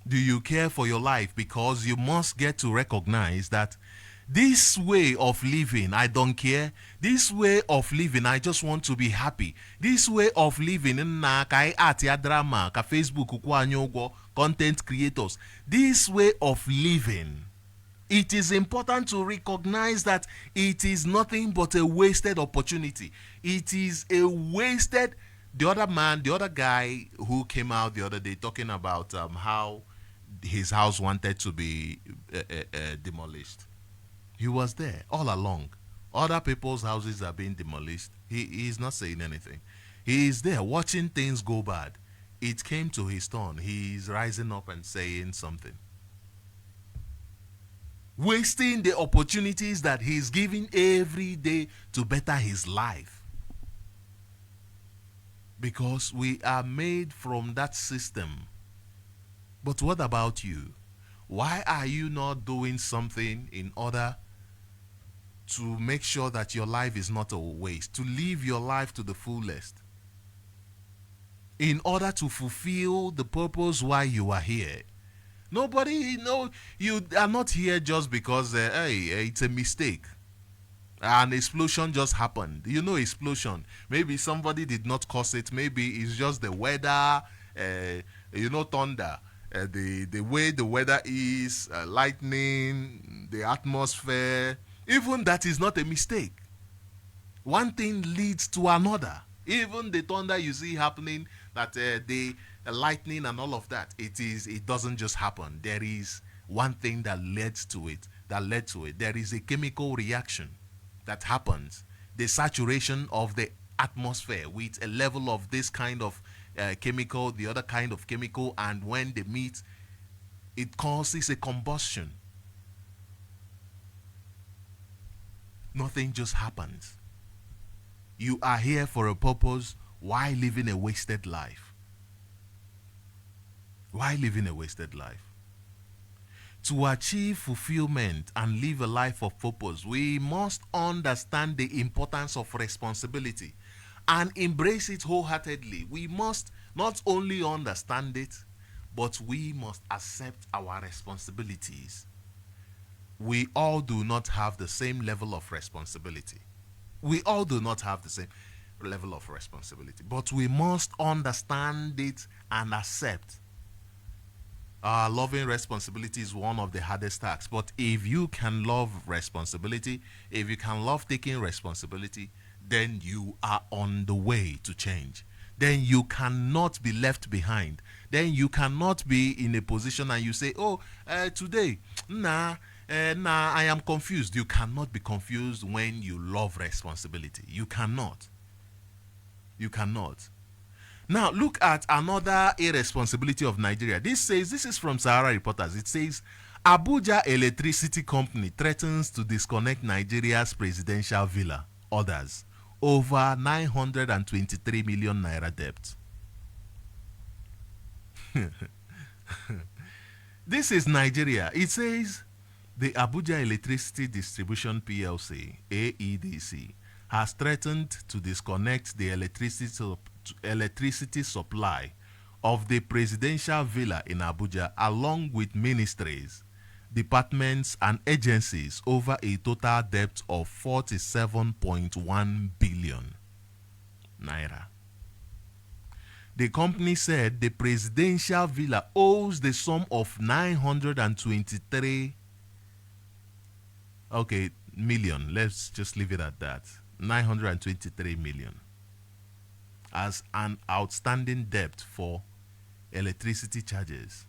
Do you care for your life? Because you must get to recognize that this way of living, I don't care. This way of living, I just want to be happy. This way of living, drama, Facebook, content creators. This way of living, it is important to recognize that it is nothing but a wasted opportunity. It is a wasted. The other guy who came out the other day talking about how his house wanted to be demolished. He was there all along. Other people's houses are being demolished. He is not saying anything. He is there watching things go bad. It came to his turn. He is rising up and saying something. Wasting the opportunities that he is giving every day to better his life. Because we are made from that system. But what about you? Why are you not doing something in order to make sure that your life is not a waste, to live your life to the fullest, in order to fulfill the purpose why you are here? Nobody, no, you are not here just because, hey, it's a mistake. An explosion just happened. You know, explosion. Maybe somebody did not cause it. Maybe it's just the weather. Thunder. The way the weather is, lightning, the atmosphere. Even that is not a mistake. One thing leads to another. Even the thunder you see happening, that the lightning and all of that, it doesn't just happen. There is one thing that led to it. There is a chemical reaction that happens. The saturation of the atmosphere with a level of this kind of chemical, the other kind of chemical, and when they meet, it causes a combustion. Nothing just happens. You are here for a purpose. Why living a wasted life? Why living a wasted life? To achieve fulfillment and live a life of purpose, we must understand the importance of responsibility and embrace it wholeheartedly. We must not only understand it, but we must accept our responsibilities. We all do not have the same level of responsibility. We all do not have the same level of responsibility, but we must understand it and accept. Loving responsibility is one of the hardest tasks, but if you can love responsibility, if you can love taking responsibility, then you are on the way to change. Then you cannot be left behind. Then you cannot be in a position and you say, oh, today, I am confused. You cannot be confused when you love responsibility. You cannot. You cannot. Now, look at another irresponsibility of Nigeria. This is from Sahara Reporters. It says, Abuja Electricity Company threatens to disconnect Nigeria's presidential villa. Others, over 923 million naira debt. This is Nigeria. It says, the Abuja Electricity Distribution PLC, AEDC, has threatened to disconnect the electricity supply of the presidential villa in Abuja along with ministries, departments and agencies over a total debt of 47.1 billion naira. The company said the presidential villa owes the sum of 923 million. Let's just leave it at that. 923 million as an outstanding debt for electricity charges.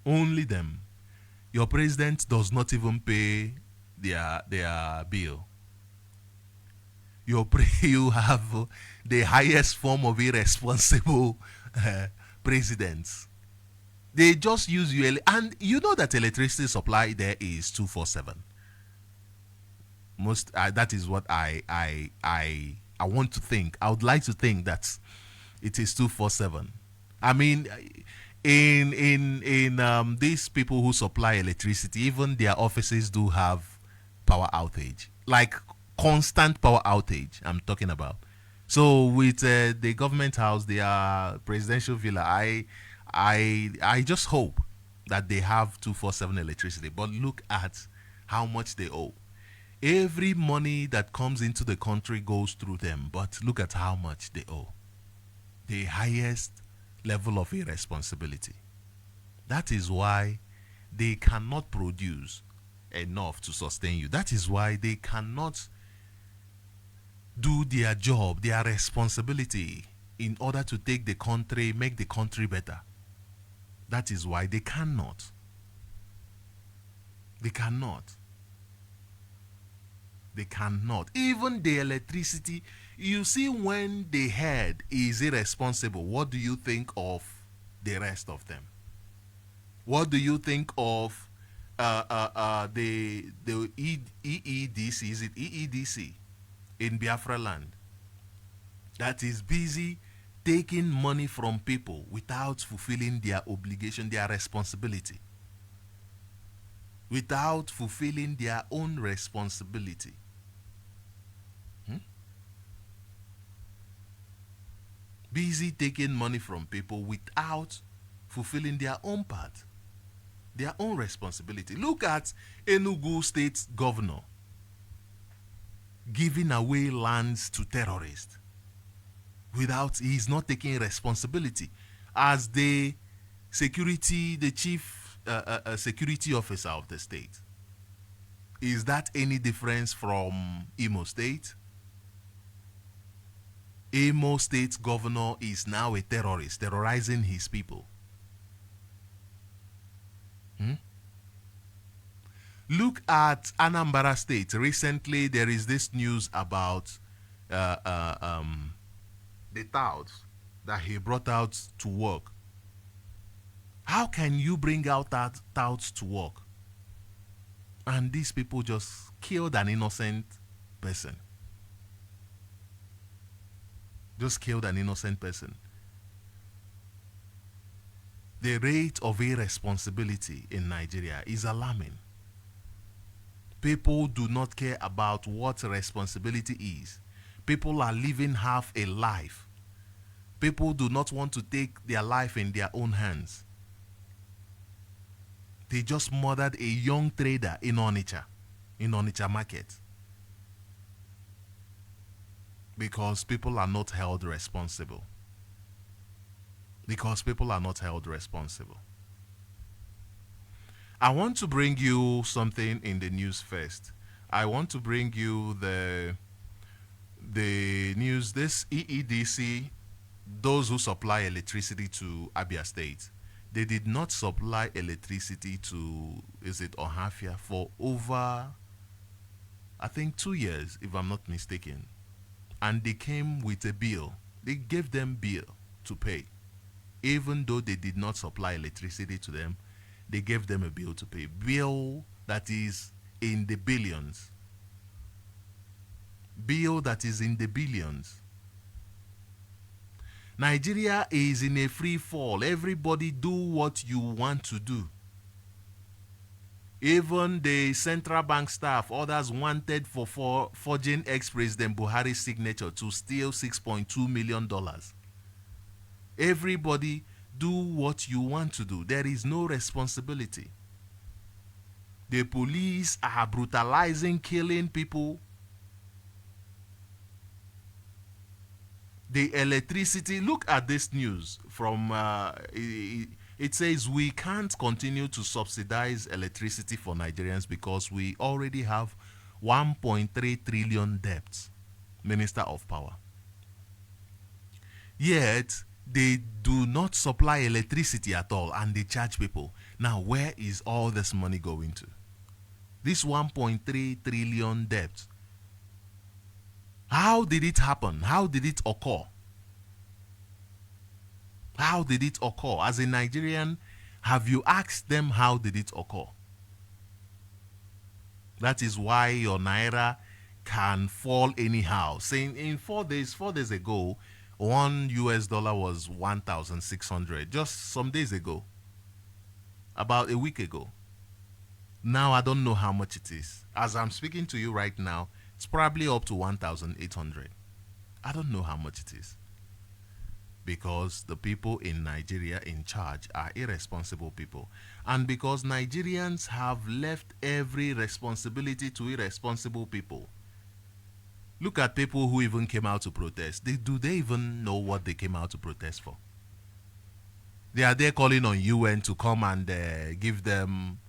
Only them. Your president does not even pay their bill. You have the highest form of irresponsible presidents. They just use you, and you know that electricity supply there is 247. That is what I want to think. I would like to think that it is 247. I mean, in these people who supply electricity, even their offices do have power outage, like constant power outage. I'm talking about. So with the government house, their presidential villa, I just hope that they have 247 electricity. But look at how much they owe. Every money that comes into the country goes through them, but look at how much they owe. The highest level of irresponsibility. That is why they cannot produce enough to sustain you. That is why they cannot do their job, their responsibility in order to take the country, make the country better. That is why they cannot. They cannot. They cannot. Even the electricity, you see, when the head is irresponsible, what do you think of the rest of them? What do you think of the EEDC? Is it EEDC in Biafra land that is busy taking money from people without fulfilling their obligation, their responsibility, without fulfilling their own responsibility. Hmm? Busy taking money from people without fulfilling their own part, their own responsibility. Look at Enugu State Governor giving away lands to terrorists without, he's not taking responsibility as the chief security officer of the state. Is that any difference from Imo State? Imo State governor is now a terrorist, terrorizing his people. Hmm? Look at Anambra State. Recently, there is this news about the touts that he brought out to work. How can you bring out that touts to work? And these people just killed an innocent person. Just killed an innocent person. The rate of irresponsibility in Nigeria is alarming. People do not care about what responsibility is. People are living half a life. People do not want to take their life in their own hands. They just murdered a young trader in Onitsha market. Because people are not held responsible. Because people are not held responsible. I want to bring you something in the news first. I want to bring you the news. This EEDC, those who supply electricity to Abia State, they did not supply electricity to, is it Ohafia, for over, I think, 2 years, if I'm not mistaken. And they came with a bill. They gave them bill to pay. Even though they did not supply electricity to them, they gave them a bill to pay. Bill that is in the billions. Bill that is in the billions. Nigeria is in a free fall. Everybody do what you want to do. Even the central bank staff, others wanted for forging ex-President Buhari's signature to steal $6.2 million. Everybody do what you want to do. There is no responsibility. The police are brutalizing, killing people. The electricity, look at this news from, it says we can't continue to subsidize electricity for Nigerians because we already have 1.3 trillion debts. Minister of Power. Yet, they do not supply electricity at all and they charge people. Now, where is all this money going to? This 1.3 trillion debt. How did it happen? How did it occur? How did it occur? As a Nigerian, have you asked them how did it occur? That is why your naira can fall anyhow. Saying in 4 days ago, $1 was 1,600. Just some days ago, about a week ago. Now I don't know how much it is. As I'm speaking to you right now, it's probably up to 1,800. I don't know how much it is. Because the people in Nigeria in charge are irresponsible people. And because Nigerians have left every responsibility to irresponsible people. Look at people who even came out to protest. Do they even know what they came out to protest for? They are there calling on UN to come and give them,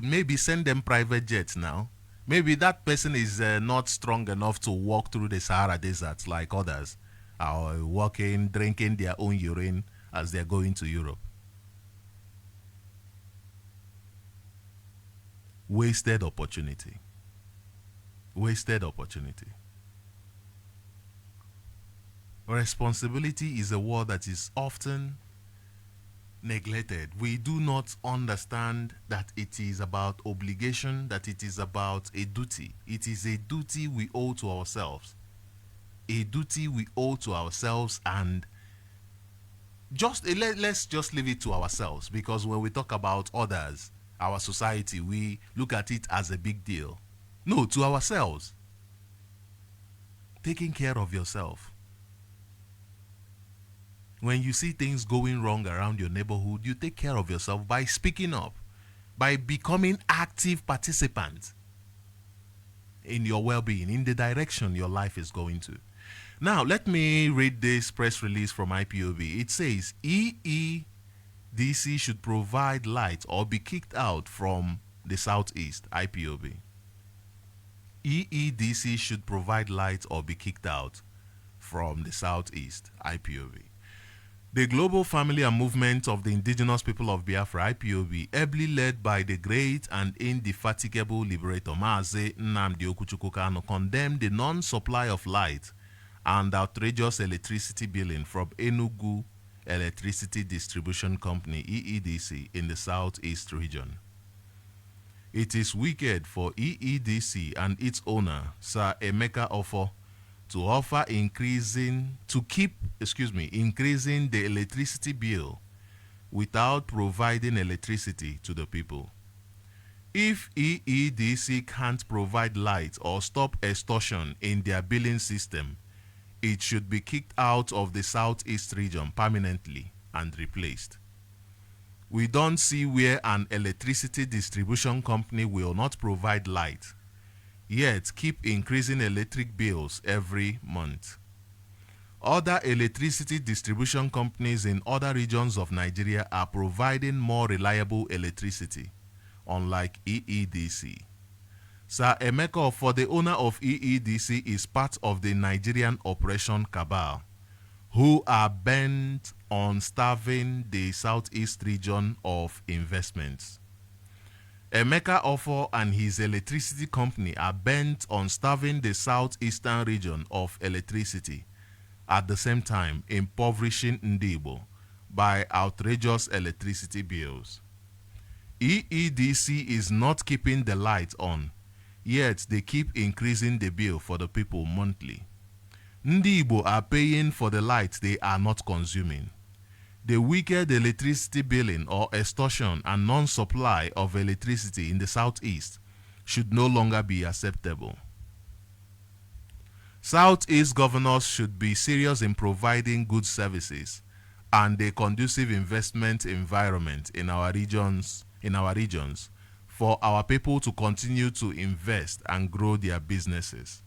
maybe send them private jets now. Maybe that person is not strong enough to walk through the Sahara Desert like others. Or walking, drinking their own urine as they're going to Europe. Wasted opportunity. Wasted opportunity. Responsibility is a word that is often neglected. We do not understand that it is about obligation, that it is about a duty. It is a duty we owe to ourselves. a duty we owe to ourselves, and let's just leave it to ourselves, because when we talk about others, our society, we look at it as a big deal. No, to ourselves. Taking care of yourself. When you see things going wrong around your neighborhood, you take care of yourself by speaking up, by becoming active participants in your well-being, in the direction your life is going to. Now, let me read this press release from IPOB. It says EEDC should provide light or be kicked out from the Southeast. IPOB. EEDC should provide light or be kicked out from the Southeast. IPOB. The Global Family and Movement of the Indigenous People of Biafra, IPOB, ably led by the great and indefatigable liberator Mazi Nnamdi Okuchukwu Kanu, condemned the non-supply of light and outrageous electricity billing from Enugu Electricity Distribution Company, EEDC, in the Southeast region. It is wicked for EEDC and its owner, Sir Emeka Ofo, to keep increasing the electricity bill without providing electricity to the people. If EEDC can't provide light or stop extortion in their billing system, it should be kicked out of the Southeast region permanently and replaced. We don't see where an electricity distribution company will not provide light, yet keep increasing electric bills every month. Other electricity distribution companies in other regions of Nigeria are providing more reliable electricity, unlike EEDC. Sir Emeka, for the owner of EEDC, is part of the Nigerian operation cabal, who are bent on starving the Southeast region of investments. Emeka Ofo and his electricity company are bent on starving the southeastern region of electricity, at the same time impoverishing Ndibo by outrageous electricity bills. EEDC is not keeping the light on, yet they keep increasing the bill for the people monthly. Ndibo are paying for the light they are not consuming. The wicked electricity billing or extortion and non-supply of electricity in the Southeast should no longer be acceptable. Southeast governors should be serious in providing good services and a conducive investment environment in our regions for our people to continue to invest and grow their businesses.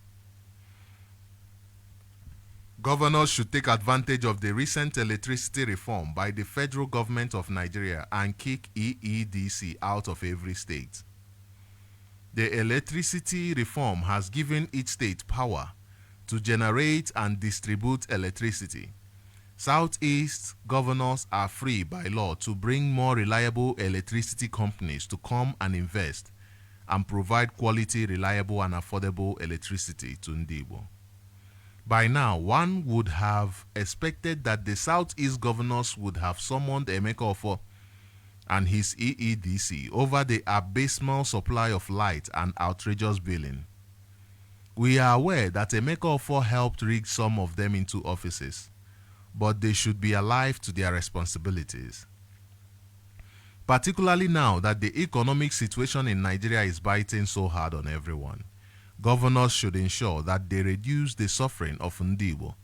Governors should take advantage of the recent electricity reform by the federal government of Nigeria and kick EEDC out of every state. The electricity reform has given each state power to generate and distribute electricity. Southeast governors are free by law to bring more reliable electricity companies to come and invest and provide quality, reliable, and affordable electricity to Ndibo. By now, one would have expected that the Southeast governors would have summoned Emeka Ofo and his EEDC over the abysmal supply of light and outrageous billing. We are aware that Emeka Ofo helped rig some of them into offices, but they should be alive to their responsibilities. Particularly now that the economic situation in Nigeria is biting so hard on everyone. Governors should ensure that they reduce the suffering of Ndibo.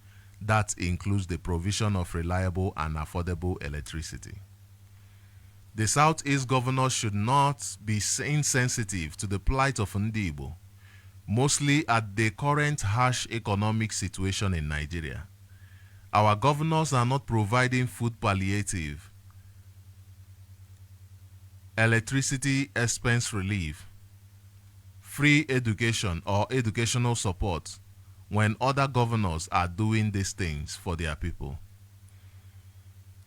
That includes the provision of reliable and affordable electricity. The Southeast governors should not be insensitive to the plight of Ndibo, mostly at the current harsh economic situation in Nigeria. Our governors are not providing food palliative, electricity expense relief, free education or educational support when other governors are doing these things for their people.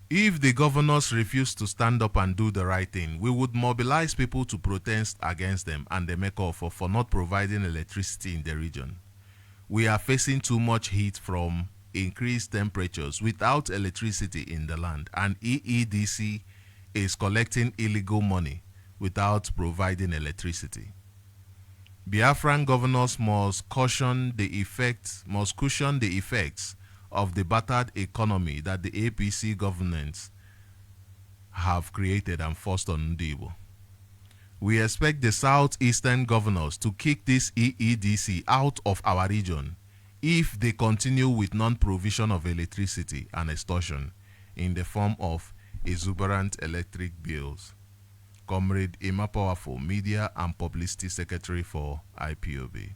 If the governors refuse to stand up and do the right thing, we would mobilize people to protest against them and the Emeka Ofo for not providing electricity in the region. We are facing too much heat from increased temperatures without electricity in the land, and EEDC is collecting illegal money without providing electricity. Biafran governors must cushion the effects of the battered economy that the APC governments have created and forced on Ndibo. We expect the southeastern governors to kick this EEDC out of our region if they continue with non-provision of electricity and extortion in the form of exuberant electric bills. Comrade Emma Powerful, Media and Publicity Secretary for IPOB.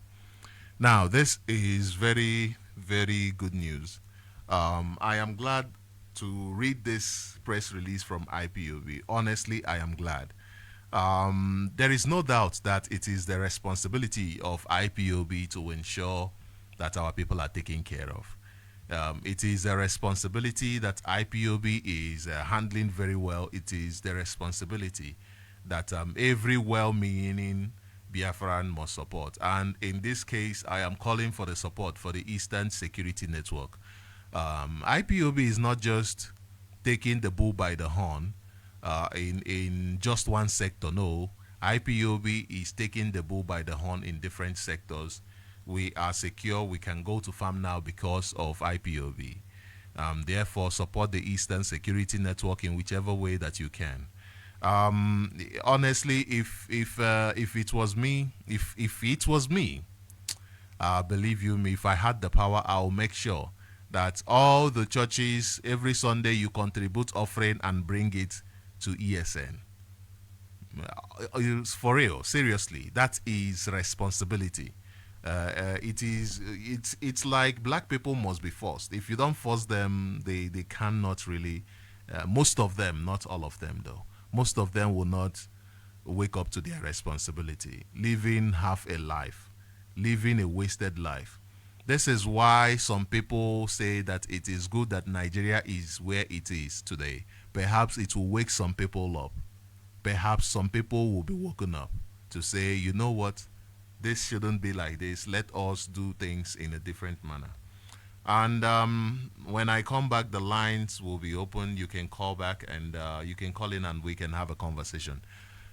Now, this is very, very good news. I am glad to read this press release from IPOB. Honestly, I am glad. There is no doubt that it is the responsibility of IPOB to ensure that our people are taken care of. It is a responsibility that IPOB is handling very well. It is the responsibility that every well-meaning Biafran must support. And in this case, I am calling for the support for the Eastern Security Network. IPOB is not just taking the bull by the horn in just one sector. No, IPOB is taking the bull by the horn in different sectors. We are secure. We can go to farm now because of IPOB. Therefore, support the Eastern Security Network in whichever way that you can. Honestly, if it was me, believe you me, if I had the power, I'll make sure that all the churches every Sunday you contribute offering and bring it to ESN. For real, seriously, that is responsibility. It's like black people must be forced. If you don't force them, they cannot really. Most of them, not all of them though. Most of them will not wake up to their responsibility, living half a life, living a wasted life. This is why some people say that it is good that Nigeria is where it is today. Perhaps it will wake some people up. Perhaps some people will be woken up to say, you know what, this shouldn't be like this. Let us do things in a different manner. And when I come back, the lines will be open. You can call back and you can call in and we can have a conversation.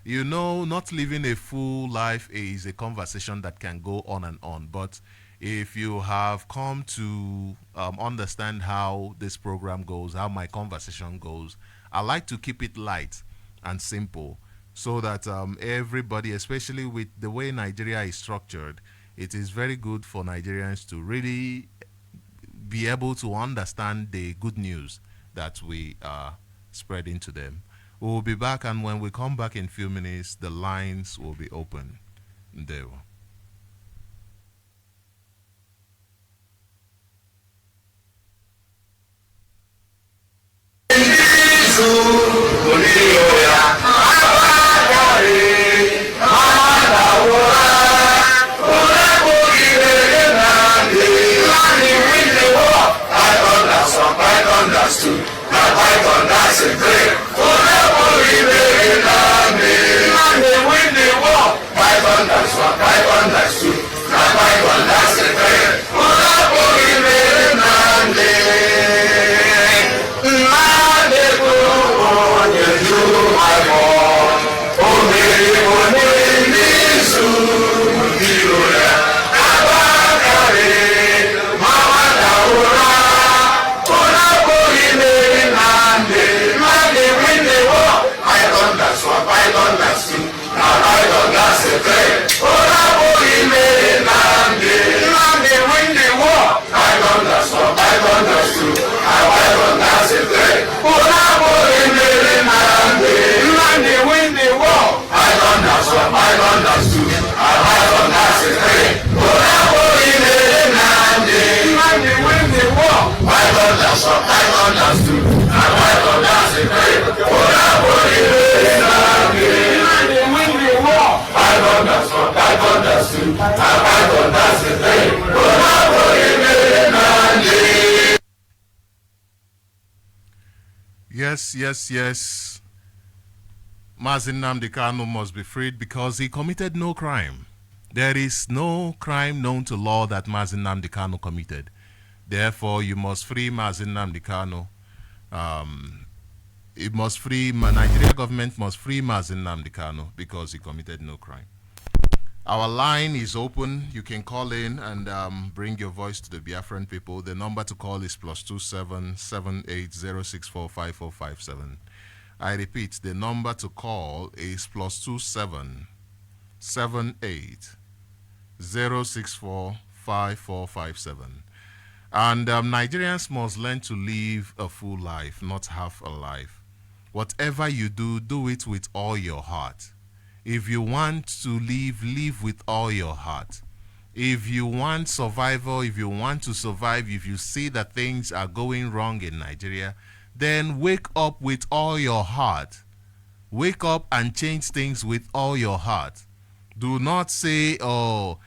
You know, not living a full life is a conversation that can go on and on. But if you have come to understand how this program goes, how my conversation goes, I like to keep it light and simple so that everybody, especially with the way Nigeria is structured, it is very good for Nigerians to really be able to understand the good news that we are spreading to them. We will be back, and when we come back in a few minutes, the lines will be open. There. Yes. Mazi Nnamdi Kanu must be freed because he committed no crime. There is no crime known to law that Mazi Nnamdi Kanu committed. Therefore, you must free Mazi Nnamdi Kanu. Nigeria government must free Mazi Nnamdi Kanu because he committed no crime. Our line is open. You can call in and bring your voice to the Biafran people. The number to call is +27 78 064 5457. I repeat, the number to call is +27 78 064 5457. And Nigerians must learn to live a full life, not half a life. Whatever you do, do it with all your heart. If you want to live, live with all your heart. If you want survival, if you want to survive, if you see that things are going wrong in Nigeria, then wake up with all your heart. Wake up and change things with all your heart. Do not say, oh,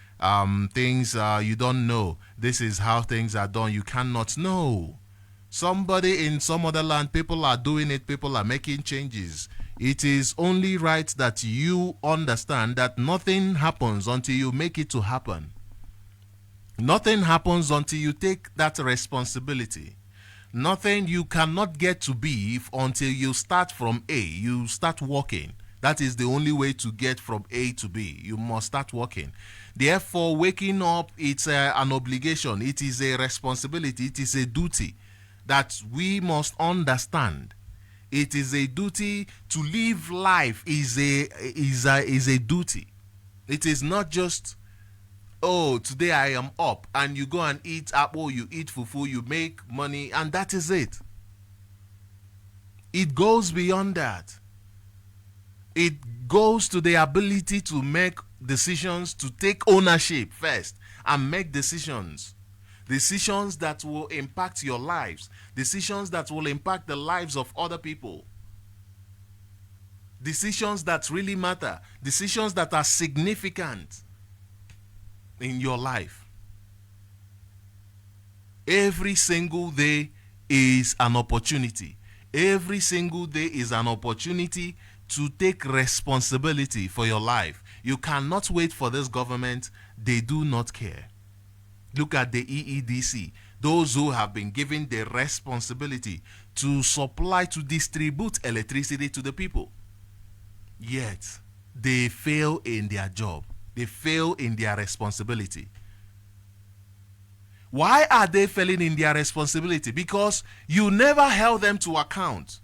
things you don't know. This is how things are done. You cannot know. Somebody in some other land, people are doing it. People are making changes. It is only right that you understand that nothing happens until you make it to happen. Nothing happens until you take that responsibility. Nothing, you cannot get to B until you start from A. You start working. That is the only way to get from A to B. You must start working. Therefore, waking up, it's an obligation. It is a responsibility. It is a duty that we must understand. It is a duty to live life. Is a duty. It is not just, oh, today I am up, and you go and eat apple, you eat fufu, you make money, and that is it. It goes beyond that. It goes to the ability to make decisions, to take ownership first, and make decisions. Decisions that will impact your lives. Decisions that will impact the lives of other people. Decisions that really matter. Decisions that are significant in your life. Every single day is an opportunity. Every single day is an opportunity to take responsibility for your life. You cannot wait for this government. They do not care. Look at the EEDC. Those who have been given the responsibility to supply, to distribute electricity to the people. Yet, they fail in their job. They fail in their responsibility. Why are they failing in their responsibility? Because you never held them to account.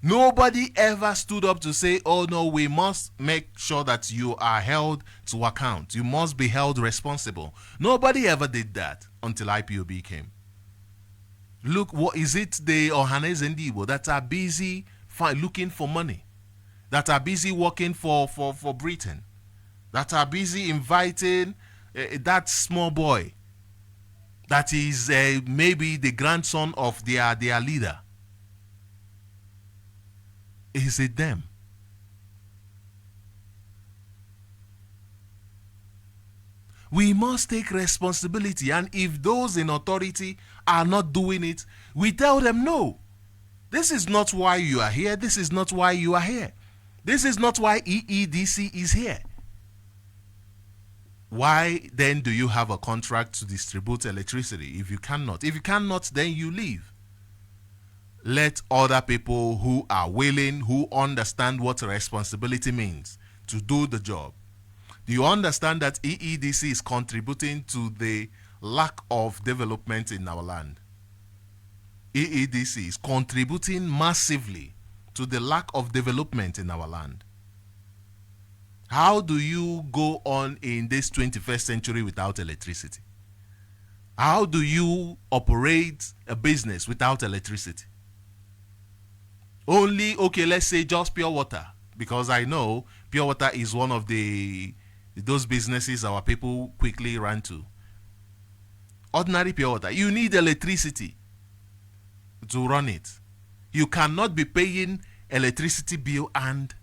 Nobody ever stood up to say, oh no, we must make sure that you are held to account. You must be held responsible. Nobody ever did that until IPOB came. Look, what is it, the Ohanes and Igbo that are busy looking for money, that are busy working for Britain, that are busy inviting that small boy that is maybe the grandson of their leader. Is it them? We must take responsibility, and if those in authority are not doing it, we tell them no. This is not why you are here. This is not why you are here. This is not why EEDC is here. Why then do you have a contract to distribute electricity if you cannot? If you cannot, then you leave. Let other people who are willing, who understand what responsibility means, to do the job. Do you understand that EEDC is contributing to the lack of development in our land? EEDC is contributing massively to the lack of development in our land. How do you go on in this 21st century without electricity? How do you operate a business without electricity? Only, okay, let's say just pure water, because I know pure water is one of those businesses our people quickly run to. Ordinary pure water, you need electricity to run it. You cannot be paying electricity bill and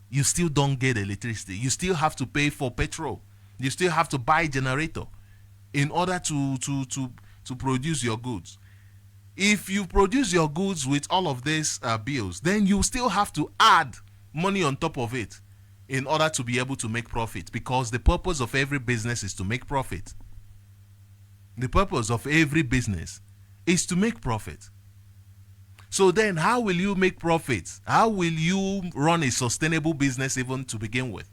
you still don't get electricity. You still have to pay for petrol. You still have to buy a generator in order to produce your goods. If you produce your goods with all of these bills, then you still have to add money on top of it in order to be able to make profit, because the purpose of every business is to make profit. The purpose of every business is to make profit. So then how will you make profit? How will you run a sustainable business even to begin with?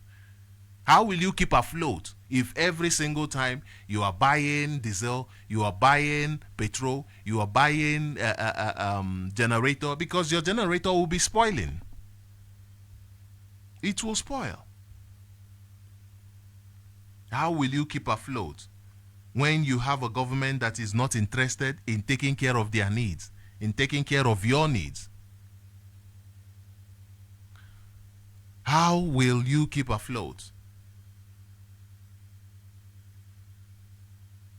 How will you keep afloat if every single time you are buying diesel, you are buying petrol, you are buying generator, because your generator will be spoiling. It will spoil. How will you keep afloat when you have a government that is not interested in taking care of their needs, in taking care of your needs? How will you keep afloat?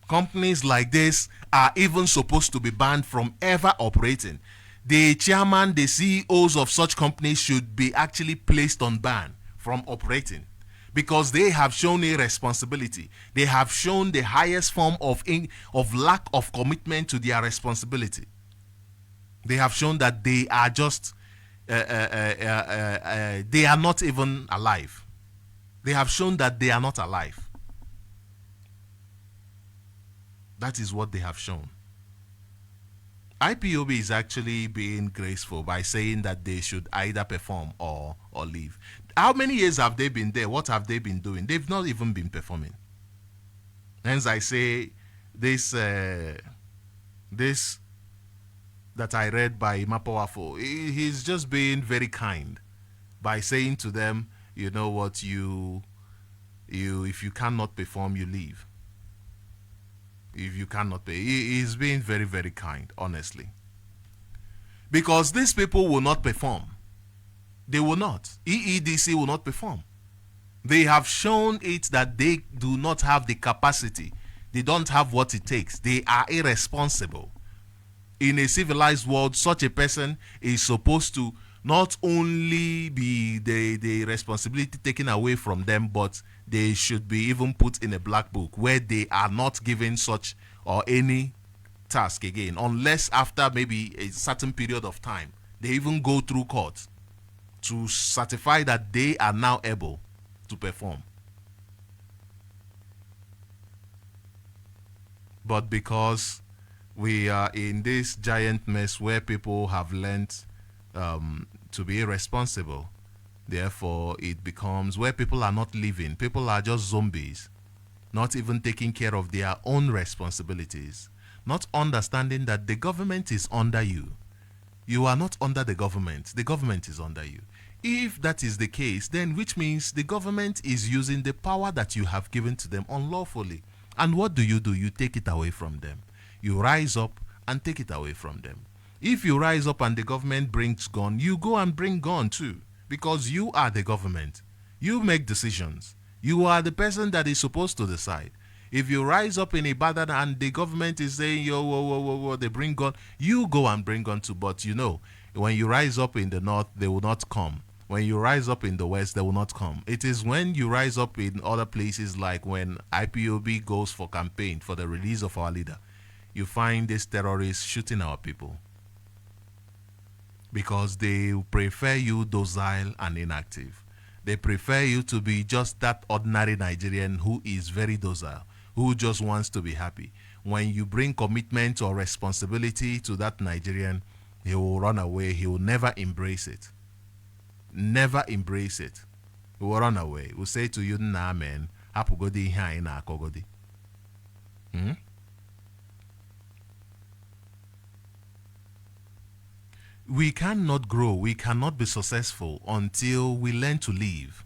Companies like this are even supposed to be banned from ever operating. The chairman, the CEOs of such companies should be actually placed on ban from operating, because they have shown irresponsibility. They have shown the highest form of lack of commitment to their responsibility. They have shown that they are just they are not even alive. They have shown that they are not alive. That is what they have shown. IPOB is actually being graceful by saying that they should either perform or leave. How many years have they been there? What have they been doing? They've not even been performing. Hence I say this this that I read by Mapawafo, he's just being very kind by saying to them, you know what, you if you cannot perform, you leave. If you cannot pay, he's being very, very kind, honestly. Because these people will not perform. They will not. EEDC will not perform. They have shown it that they do not have the capacity. They don't have what it takes. They are irresponsible. In a civilized world, such a person is supposed to not only be the responsibility taken away from them, but they should be even put in a black book where they are not given such or any task again, unless after maybe a certain period of time they even go through court to certify that they are now able to perform. But because we are in this giant mess where people have learned to be irresponsible, therefore it becomes where people are not living. People are just zombies, not even taking care of their own responsibilities, not understanding that the government is under you. You are not under the government is under you. If that is the case, then which means the government is using the power that you have given to them unlawfully. And what do? You take it away from them. You rise up and take it away from them. If you rise up and the government brings gun, you go and bring gun too, because you are the government. You make decisions. You are the person that is supposed to decide. If you rise up in Ibadan and the government is saying, yo, whoa, they bring gun, you go and bring gun too. But you know, when you rise up in the north, they will not come. When you rise up in the west, they will not come. It is when you rise up in other places, like when IPOB goes for campaign for the release of our leader, you find these terrorists shooting our people, because they prefer you docile and inactive. They prefer you to be just that ordinary Nigerian who is very docile, who just wants to be happy. When you bring commitment or responsibility to that Nigerian, he will run away. He will never embrace it. Never embrace it. He will run away. He will say to you, nah man, hapugodi ihe na akogodi. We cannot grow, we cannot be successful until we learn to live.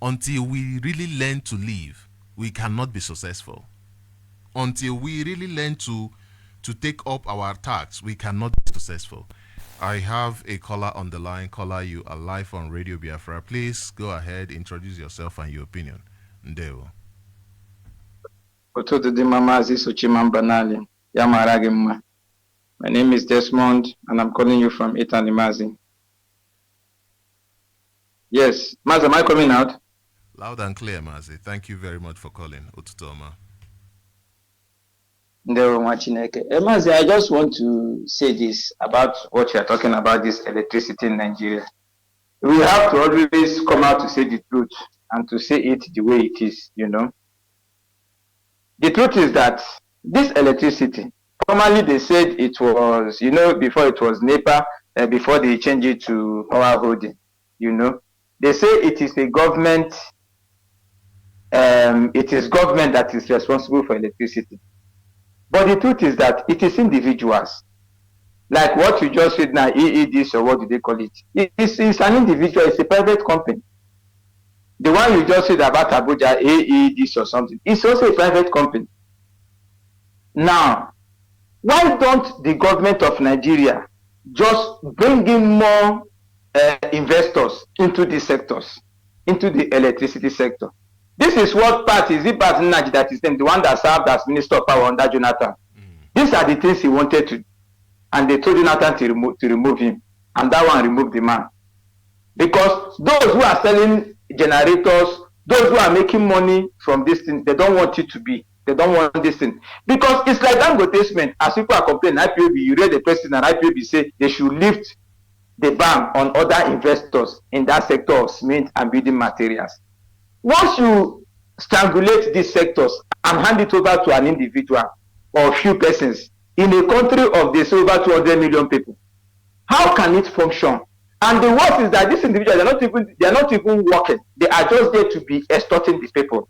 Until we really learn to live, we cannot be successful. Until we really learn to take up our tasks, we cannot be successful. I have a caller on the line. Caller, you are live on Radio Biafra. Please go ahead, introduce yourself and your opinion. Ndewo. Sochima Mbanali. Yamaragimma. My name is Desmond, and I'm calling you from Italy, Mazi. Yes, Mazi, am I coming out? Loud and clear, Mazi. Thank you very much for calling. Ututoma. Mazi, I just want to say this about what you are talking about, this electricity in Nigeria. We have to always come out to say the truth and to say it the way it is, you know. The truth is that this electricity, formerly they said it was, you know, before it was NEPA, before they changed it to power holding, you know. They say it is a government it is government that is responsible for electricity. But the truth is that it is individuals. Like what you just said now, EEDs, or what do they call it? It's an individual, it's a private company. The one you just said about Abuja, AEDs or something, it's also a private company. Now, why don't the government of Nigeria just bring in more investors into these sectors, into the electricity sector? This is what part is it part Naji that is the one that served as Minister of Power under Jonathan. These are the things he wanted to do. And they told Jonathan to remove him. And that one removed the man. Because those who are selling generators, those who are making money from this thing, they don't want it to be. They don't want this thing. Because it's like Dangote Cement. As people are complaining, IPOB, you read the president and IPOB say they should lift the ban on other investors in that sector of cement and building materials. Once you strangulate these sectors and hand it over to an individual or a few persons in a country of this over 200 million people, how can it function? And the worst is that these individuals they are not even working. They are just there to be extorting the people.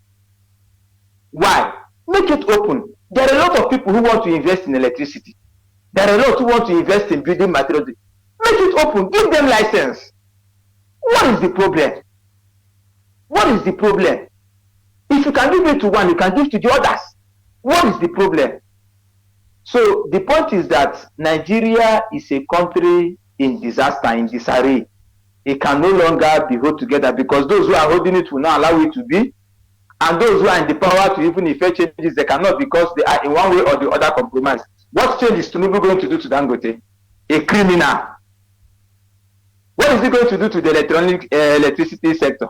Why? Make it open. There are a lot of people who want to invest in electricity. There are a lot who want to invest in building materials. Make it open. Give them license. What is the problem? What is the problem? If you can give it to one, you can give to the others. What is the problem? So the point is that Nigeria is a country in disaster, in disarray. It can no longer be held together because those who are holding it will not allow it to be. And those who are in the power to even effect changes, they cannot because they are in one way or the other compromised. What change is Tinubu going to do to Dangote? A criminal. What is he going to do to the electricity sector?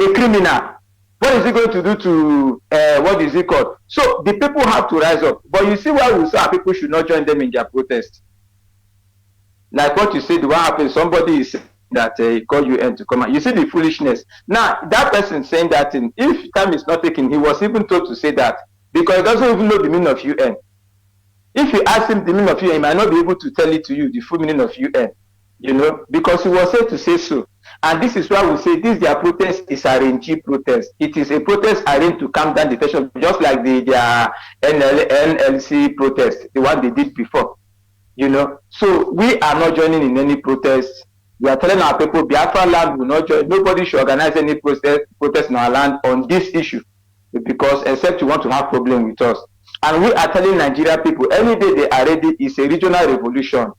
A criminal. What is he going to do to, what is it called? So the people have to rise up. But you see why we say people should not join them in their protest. Like what you said, what happened, somebody is saying that he called UN to come out. You see the foolishness. Now, that person saying that thing, if time is not taken, he was even told to say that because he doesn't even know the meaning of UN. If you ask him the meaning of UN, he might not be able to tell it to you, the full meaning of UN, you know, because he was said to say so. And this is why we say this their protest is a arranged protest. It is a protest arranged to calm down the tension, just like their NLC protest, the one they did before. You know, so we are not joining in any protest. We are telling our people, Biafra land will not join. Nobody should organize any protest in our land on this issue, because except you want to have problem with us. And we are telling Nigeria people, any day they are ready, is a regional revolution.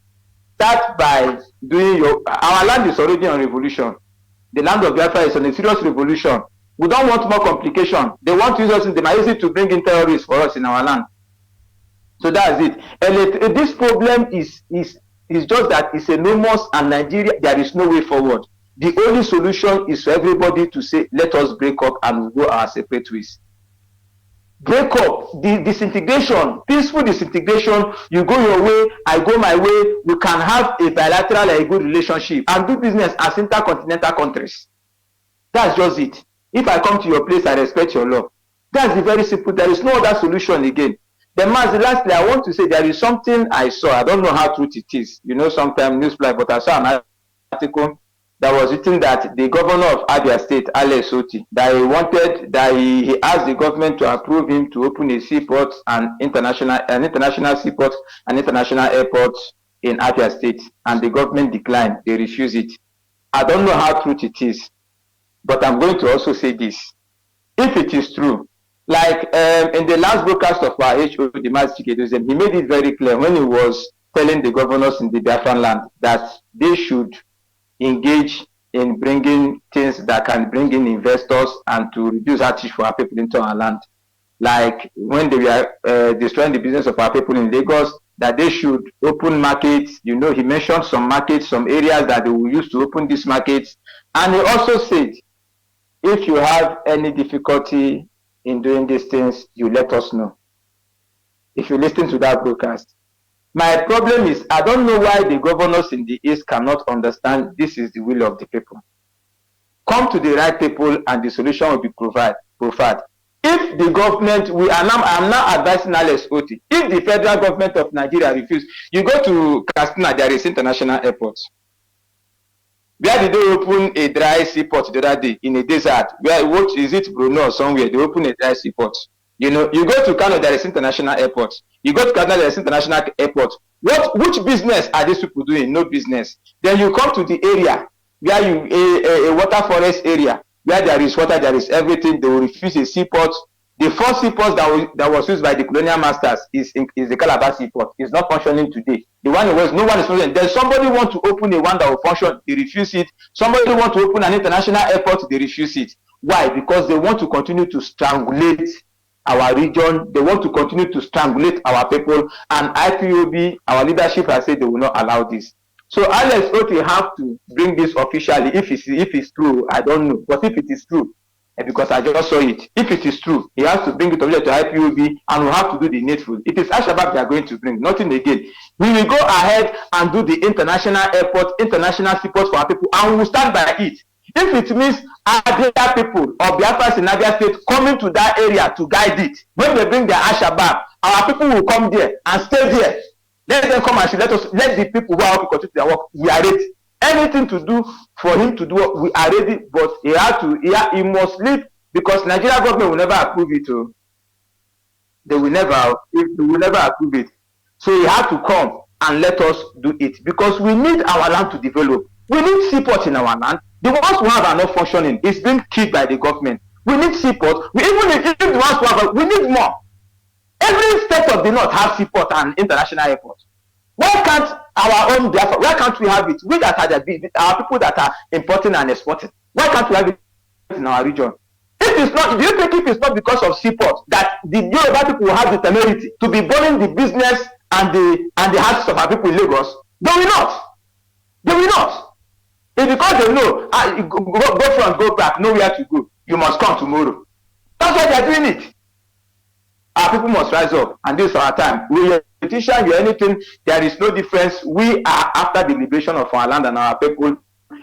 Start by doing our land is already on revolution. The land of Biafra is on a serious revolution. We don't want more complication. They want to use us, they might use it to bring in terrorists for us in our land. So that's it. And this problem is just that it's enormous, and Nigeria, there is no way forward. The only solution is for everybody to say, let us break up and go our separate ways. Break up, the disintegration, peaceful disintegration. You go your way, I go my way. We can have a bilateral and a good relationship and do business as intercontinental countries. That's just it. If I come to your place, I respect your law. That's the very simple. There is no other solution again. Then, lastly, I want to say there is something I saw. I don't know how true it is. You know, sometimes newsflash, but I saw an article that was written that the governor of Abia State, Alex Oti, that he asked the government to approve him to open a seaport and international seaport and international airport in Abia State, and the government declined. They refused it. I don't know how true it is, but I'm going to also say this: if it is true, like in the last broadcast of our HO, the Chikedozen, he made it very clear when he was telling the governors in the Biafran land that they should engage in bringing things that can bring in investors and to reduce hardship for our people into our land. Like when they were destroying the business of our people in Lagos, that they should open markets. You know, he mentioned some markets, some areas that they will use to open these markets. And he also said, if you have any difficulty in doing these things, you let us know. If you listen to that broadcast. My problem is, I don't know why the governors in the East cannot understand this is the will of the people. Come to the right people and the solution will be provided. If the government, I'm now advising Alex Oti, if the federal government of Nigeria refuses, you go to Katsina, there is international airport. Where did they open a dry seaport the other day in a desert? What is it, Bruno or somewhere? They open a dry seaport. You know, you go to Kano, there is international airport. You go to Kaduna, there is international airport. Which business are these people doing? No business. Then you come to the area where a water forest area where there is water, there is everything. They will refuse a seaport. The first seaport that was used by the colonial masters is the Calabar seaport. It's not functioning today. The one was no one is functioning. Then somebody want to open a one that will function, they refuse it. Somebody want to open an international airport, they refuse it. Why? Because they want to continue to strangulate our region. They want to continue to strangulate our people. And IPOB, our leadership has said they will not allow this. So Alex Oti have to bring this officially. If it's true, I don't know. But if it is true, because I just saw it, if it is true, he has to bring it over to IPOB and we have to do the needful. It is Al-Shabaab they are going to bring, nothing again. We will go ahead and do the international airport, international seaport for our people, and we will stand by it. If it means Abia people or Biafra in Abia State coming to that area to guide it, when they bring their Al-Shabaab, our people will come there and stay there. Let them come and see, let the people who are working continue their work. We are ready. Anything to do for him to do, we are ready, but he must leave because Nigeria government will never approve it. They will never approve it. So he had to come and let us do it because we need our land to develop. We need seaport in our land. The ones who have are not functioning. It's being killed by the government. We need seaport. Even if the ones who have, we need more. Every state of the north has seaport and international airport. Why can't our own Biafra, why can't we have it? We that are our people that are importing and exporting. Why can't we have it in our region? If it's not, do you think if it's not because of seaport that the Yoruba people will have the temerity to be burning the business and the houses of our people in Lagos? They will not. They will not. It's because they know go front, go back, nowhere to go. You must come tomorrow. That's why they are doing it. Our people must rise up, and this is our time. We are politicians, you are anything, there is no difference. We are after the liberation of our land and our people.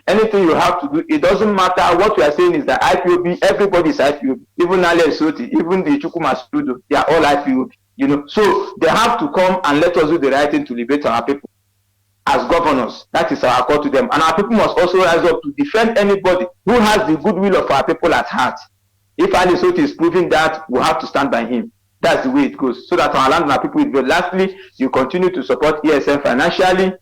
Anything you have to do, it doesn't matter. What we are saying is that IPOB, everybody is IPOB. Even Ale Soti, even the Chukuma Studio, they are all IPOB. You know, so they have to come and let us do the right thing to liberate our people as governors. That is our call to them. And our people must also rise up to defend anybody who has the goodwill of our people at heart. If Ale Soti is proving that, we have to stand by him. That's the way it goes, so that our land and our people will go. Lastly, you continue to support ESM financially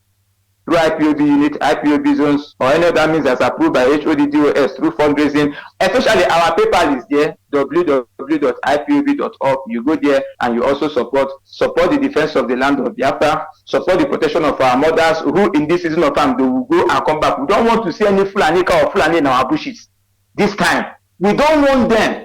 through IPOB unit, IPOB zones, or any other means that's approved by HODDOS through fundraising. Especially our PayPal is there, www.ipob.org. You go there and you also support the defense of the land of Biafra, support the protection of our mothers who in this season of time, they will go and come back. We don't want to see any Fulani or Fulani in our bushes this time. We don't want them.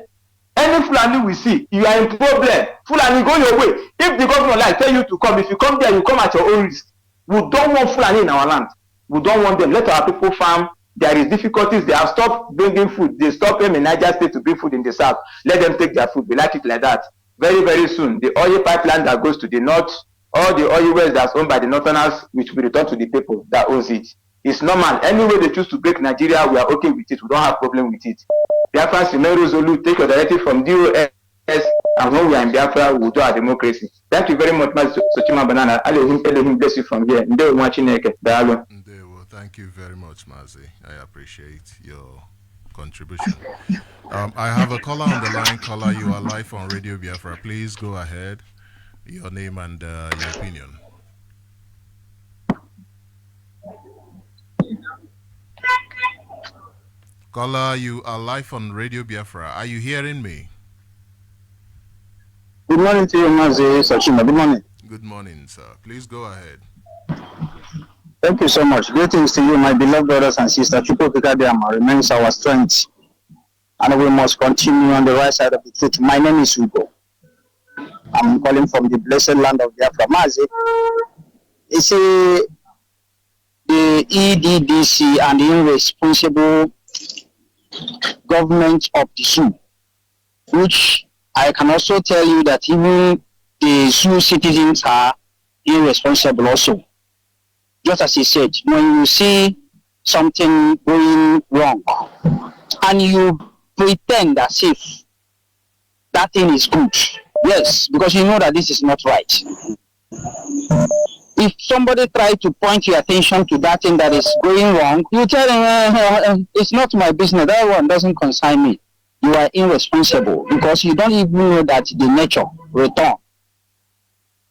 Any Fulani we see, you are in problem. Fulani, go your way. If the governor like tell you to come, if you come there, you come at your own risk. We don't want Fulani in our land. We don't want them. Let our people farm. There is difficulties. They have stopped bringing food. They stopped them in Niger State to bring food in the south. Let them take their food. We like it like that. Very, very soon, the oil pipeline that goes to the north, all the oil wells that's owned by the northerners, which will return to the people that owns it. It's normal. Any way they choose to break Nigeria, we are okay with it. We don't have problem with it. Biafra, Simero Zulu, take your directive from DOS, and when we are in Biafra, we will do our democracy. Thank you very much, Sochima Banana. Elohim bless you from here. Thank you very much, Mazi. I appreciate your contribution. I have a caller on the line. Caller, you are live on Radio Biafra. Please go ahead. Your name and your opinion. Caller, you are live on Radio Biafra. Are you hearing me? Good morning to you, Mazi Sochima. Good morning. Good morning, sir. Please go ahead. Thank you so much. Greetings to you, my beloved brothers and sisters. Chukwukikadiama remains our strength, and we must continue on the right side of the truth. My name is Hugo. I'm calling from the blessed land of Biafra. Mazi, you see, the EDDC and the irresponsible government of the zoo, which I can also tell you that even the zoo citizens are irresponsible also. Just as he said, when you see something going wrong and you pretend as if that thing is good, yes, because you know that this is not right. It if somebody try to point your attention to that thing that is going wrong, you tell them, it's not my business. That one doesn't concern me. You are irresponsible because you don't even know that the nature return.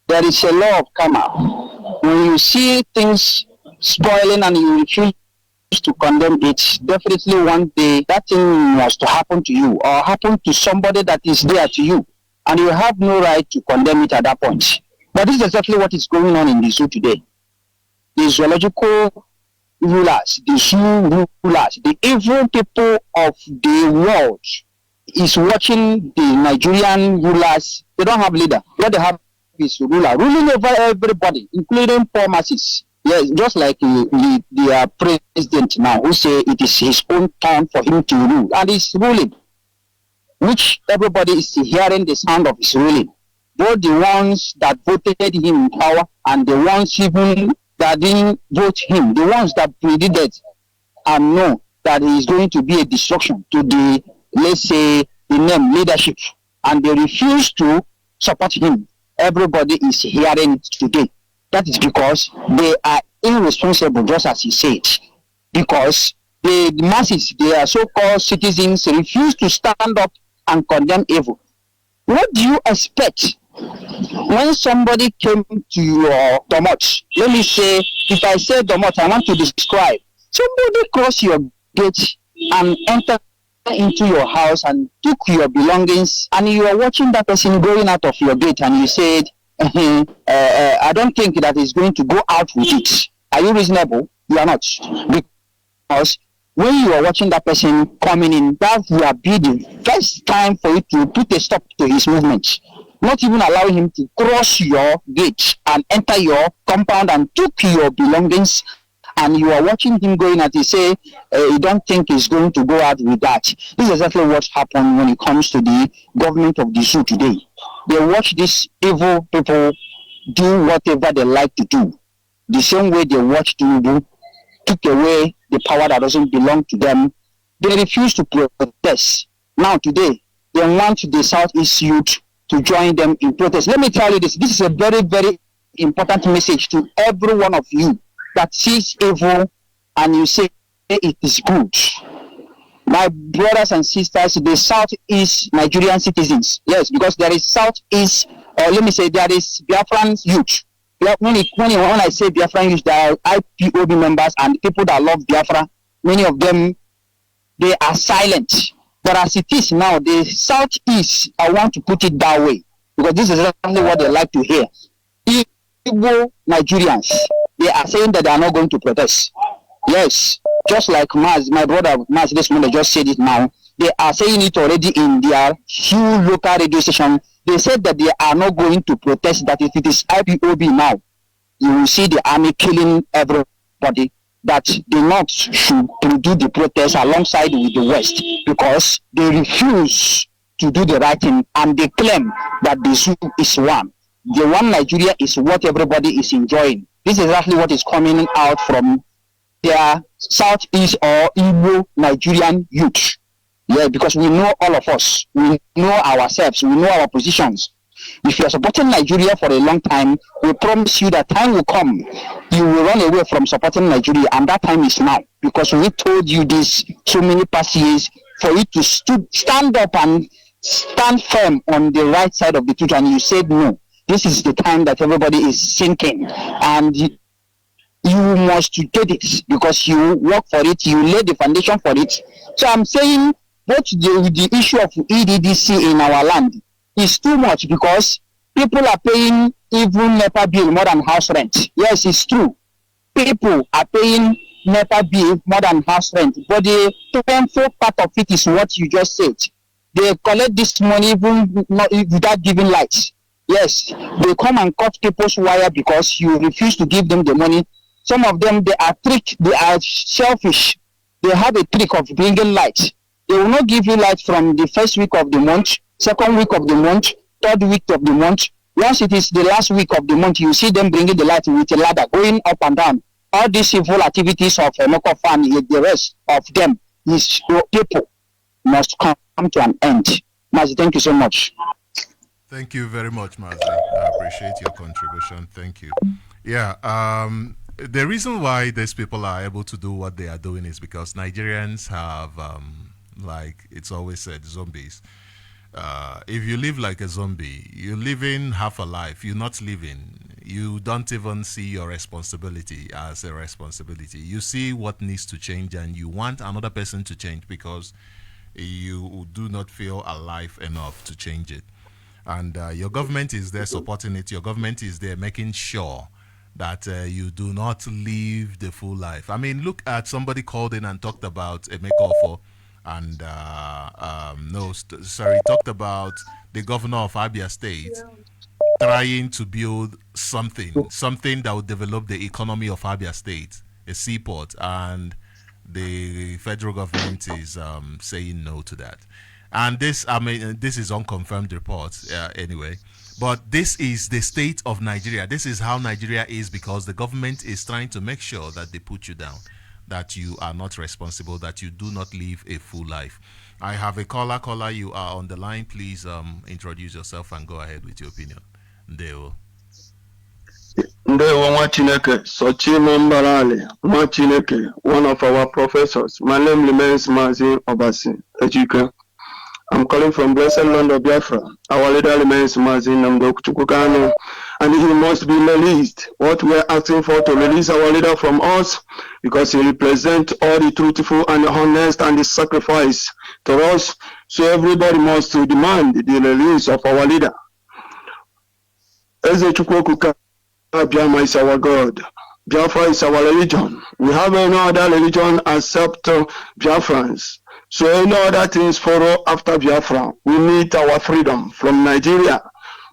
There is a law of karma. When you see things spoiling and you refuse to condemn it, definitely one day that thing must happen to you or happen to somebody that is there to you, and you have no right to condemn it at that point. But this is exactly what is going on in the zoo today. The zoological rulers, the zoo rulers, the evil people of the world is watching the Nigerian rulers. They don't have leader. What they have is ruler, ruling over everybody, including poor masses. Yes, just like the president now, who say it is his own turn for him to rule, and he's ruling, which everybody is hearing the sound of his ruling. Both the ones that voted him in power and the ones even that didn't vote him, the ones that predicted and know that he is going to be a destruction to the, let's say, the name leadership, and they refuse to support him. Everybody is hearing it today. That is because they are irresponsible, just as he said. Because the masses, their so-called citizens, refuse to stand up and condemn evil. What do you expect when somebody came to your domot? Let me say, if I say domot, I want to describe. Somebody cross your gate and enter into your house and took your belongings, and you are watching that person going out of your gate, and you said, I don't think that he's going to go out with it. Are you reasonable? You are not. Because when you are watching that person coming in, that will be the first time for you to put a stop to his movement. Not even allowing him to cross your gate and enter your compound and took your belongings, and you are watching him going at you say, you don't think he's going to go out with that. This is exactly what happened when it comes to the government of the zoo today. They watch these evil people do whatever they like to do. The same way they watch Tinubu took away the power that doesn't belong to them. They refuse to protest. Now today, they want the Southeast youth to join them in protest. Let me tell you this. This is a very, very important message to every one of you that sees evil and you say it is good. My brothers and sisters, the Southeast Nigerian citizens, yes, because there is Southeast, or let me say there is Biafran youth. When I say Biafran youth, there are IPOB members and people that love Biafra. Many of them, they are silent. But as it is now, the Southeast, I want to put it that way, because this is exactly what they like to hear. Igbo Nigerians, they are saying that they are not going to protest. Yes, just like Maz, my brother Maz this morning just said it now. They are saying it already in their huge local radio station. They said that they are not going to protest, that if it is IPOB now, you will see the army killing everybody, that the North should do the protest alongside with the West, because they refuse to do the right thing, and they claim that the zoo is one. The one Nigeria is what everybody is enjoying. This is exactly what is coming out from their Southeast or Igbo Nigerian youth. Yeah, because we know all of us. We know ourselves. We know our positions. If you are supporting Nigeria for a long time, we promise you that time will come. You will run away from supporting Nigeria, and that time is now. Because we told you this so many past years for you to stand up and stand firm on the right side of the truth, and you said no. This is the time that everybody is sinking, and you must get it because you work for it, you lay the foundation for it. So I'm saying both the issue of EDDC in our land is too much, because people are paying even NEPA bill more than house rent. Yes, it's true. People are paying NEPA bill more than house rent, but the painful part of it is what you just said. They collect this money even without giving lights. Yes, they come and cut people's wire because you refuse to give them the money. Some of them, they are selfish. They have a trick of bringing lights. They will not give you light from the first week of the month, second week of the month, third week of the month. Once it is the last week of the month, you see them bringing the light with a ladder, going up and down. All these evil activities of Emokofa and the rest of them, these people must come to an end. Mazi, thank you so much. Thank you very much, Mazi. I appreciate your contribution. Thank you. Yeah. The reason why these people are able to do what they are doing is because Nigerians have, like it's always said, zombies. If you live like a zombie, you're living half a life. You're not living. You don't even see your responsibility as a responsibility. You see what needs to change, and you want another person to change because you do not feel alive enough to change it. And your government is there supporting it. Your government is there making sure that you do not live the full life. I mean, look at somebody called in and talked about a makeover, and no, sorry, talked about the governor of Abia State trying to build something that would develop the economy of Abia State, a seaport, and the federal government is saying no to that. And this, I mean, this is unconfirmed reports anyway. But this is the state of Nigeria. This is how Nigeria is because the government is trying to make sure that they put you down, that you are not responsible, that you do not live a full life. I have a caller. Caller, you are on the line. Please introduce yourself and go ahead with your opinion. Ndeo. Ndewo nwa Chineke, Sochima Mbanali, nwa Chineke, one of our professors. My name remains Mazi Obasi, Ejike. I'm calling from Blessed Land of Biafra. Our leader remains Mazi Namdok Chukukano, and he must be released. What we're asking for to release our leader from us, because he represents all the truthful and the honest and the sacrifice to us. So everybody must demand the release of our leader. Eze Chukwu Biafra is our God. Biafra is our religion. We have no other religion except Biafrans. So any other things follow after Biafra. We need our freedom from Nigeria.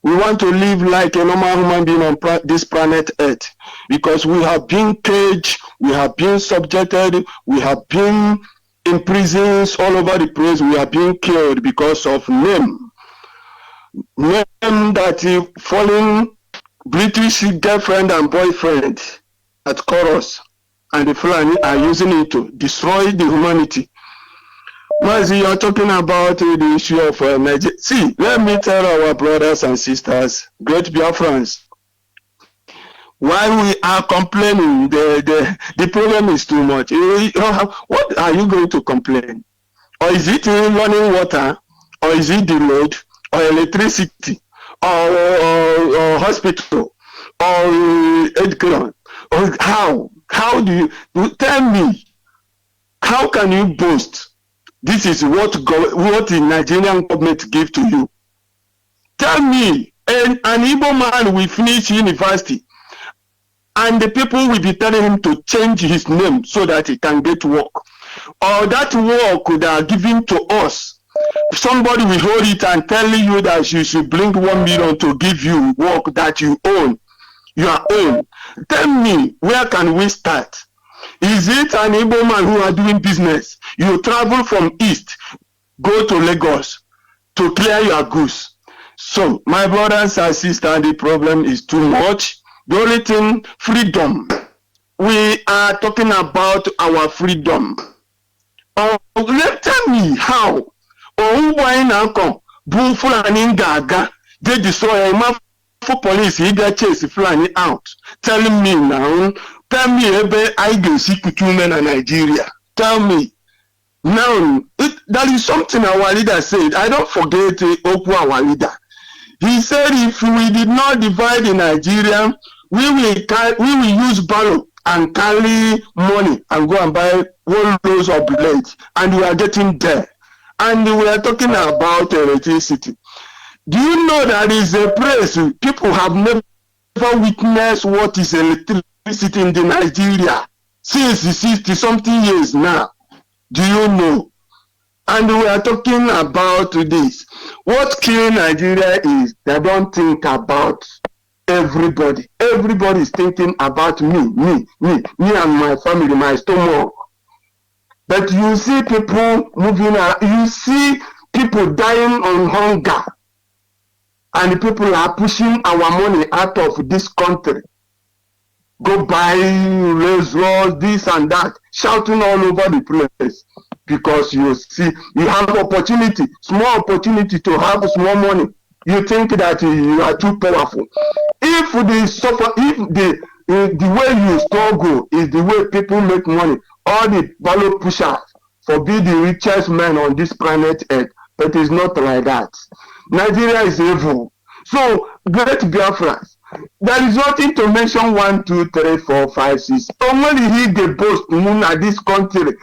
We want to live like a normal human being on this planet Earth, because we have been caged, we have been subjected, we have been in prisons all over the place. We have been killed because of name that falling British girlfriend and boyfriend at chorus, and the Fulani are using it to destroy the humanity. Mazi, you're talking about the issue of Nigeria. See, let me tell our brothers and sisters, great Biafrans, why we are complaining, the problem is too much. What are you going to complain? Or is it running water, or is it the road, or electricity, or hospital, or education? Or how do you tell me? How can you boast? This is what the Nigerian government give to you. Tell me, an Igbo man will finish university, and the people will be telling him to change his name so that he can get work. Or that work they are giving to us, somebody will hold it and tell you that you should bring 1 million to give you work that you own. Your own. Tell me, where can we start? Is it an Igbo man who are doing business? You travel from east, go to Lagos to clear your goods. So, my brothers and sisters, the problem is too much. The only thing, freedom. We are talking about our freedom. Tell me how. They destroy a police, he get chase Fulani out. Telling me now, tell me ebe I go see women in Nigeria. Tell me. Now, that is something our leader said. I don't forget Oku, our leader. He said if we did not divide in Nigeria, we will use barrel and carry money and go and buy 1 loads of blades. And we are getting there. And we are talking about electricity. Do you know that is a place people have never witnessed what is electricity in the Nigeria since 60-something years now? Do you know? And we are talking about this. What kills Nigeria is they don't think about everybody. Everybody is thinking about me and my family, my stomach. But you see people moving around, you see people dying on hunger. And people are pushing our money out of this country. Go buy Rolls Royce, this and that, shouting all over the place. Because you see, you have opportunity, small opportunity to have small money. You think that you are too powerful. If The way you struggle is the way people make money. All the ballot pushers for be the richest man on this planet Earth, but it's not like that. Nigeria is evil. So great Biafra. There is nothing to mention 1, 2, 3, 4, 5, 6. Only he the boast at this country.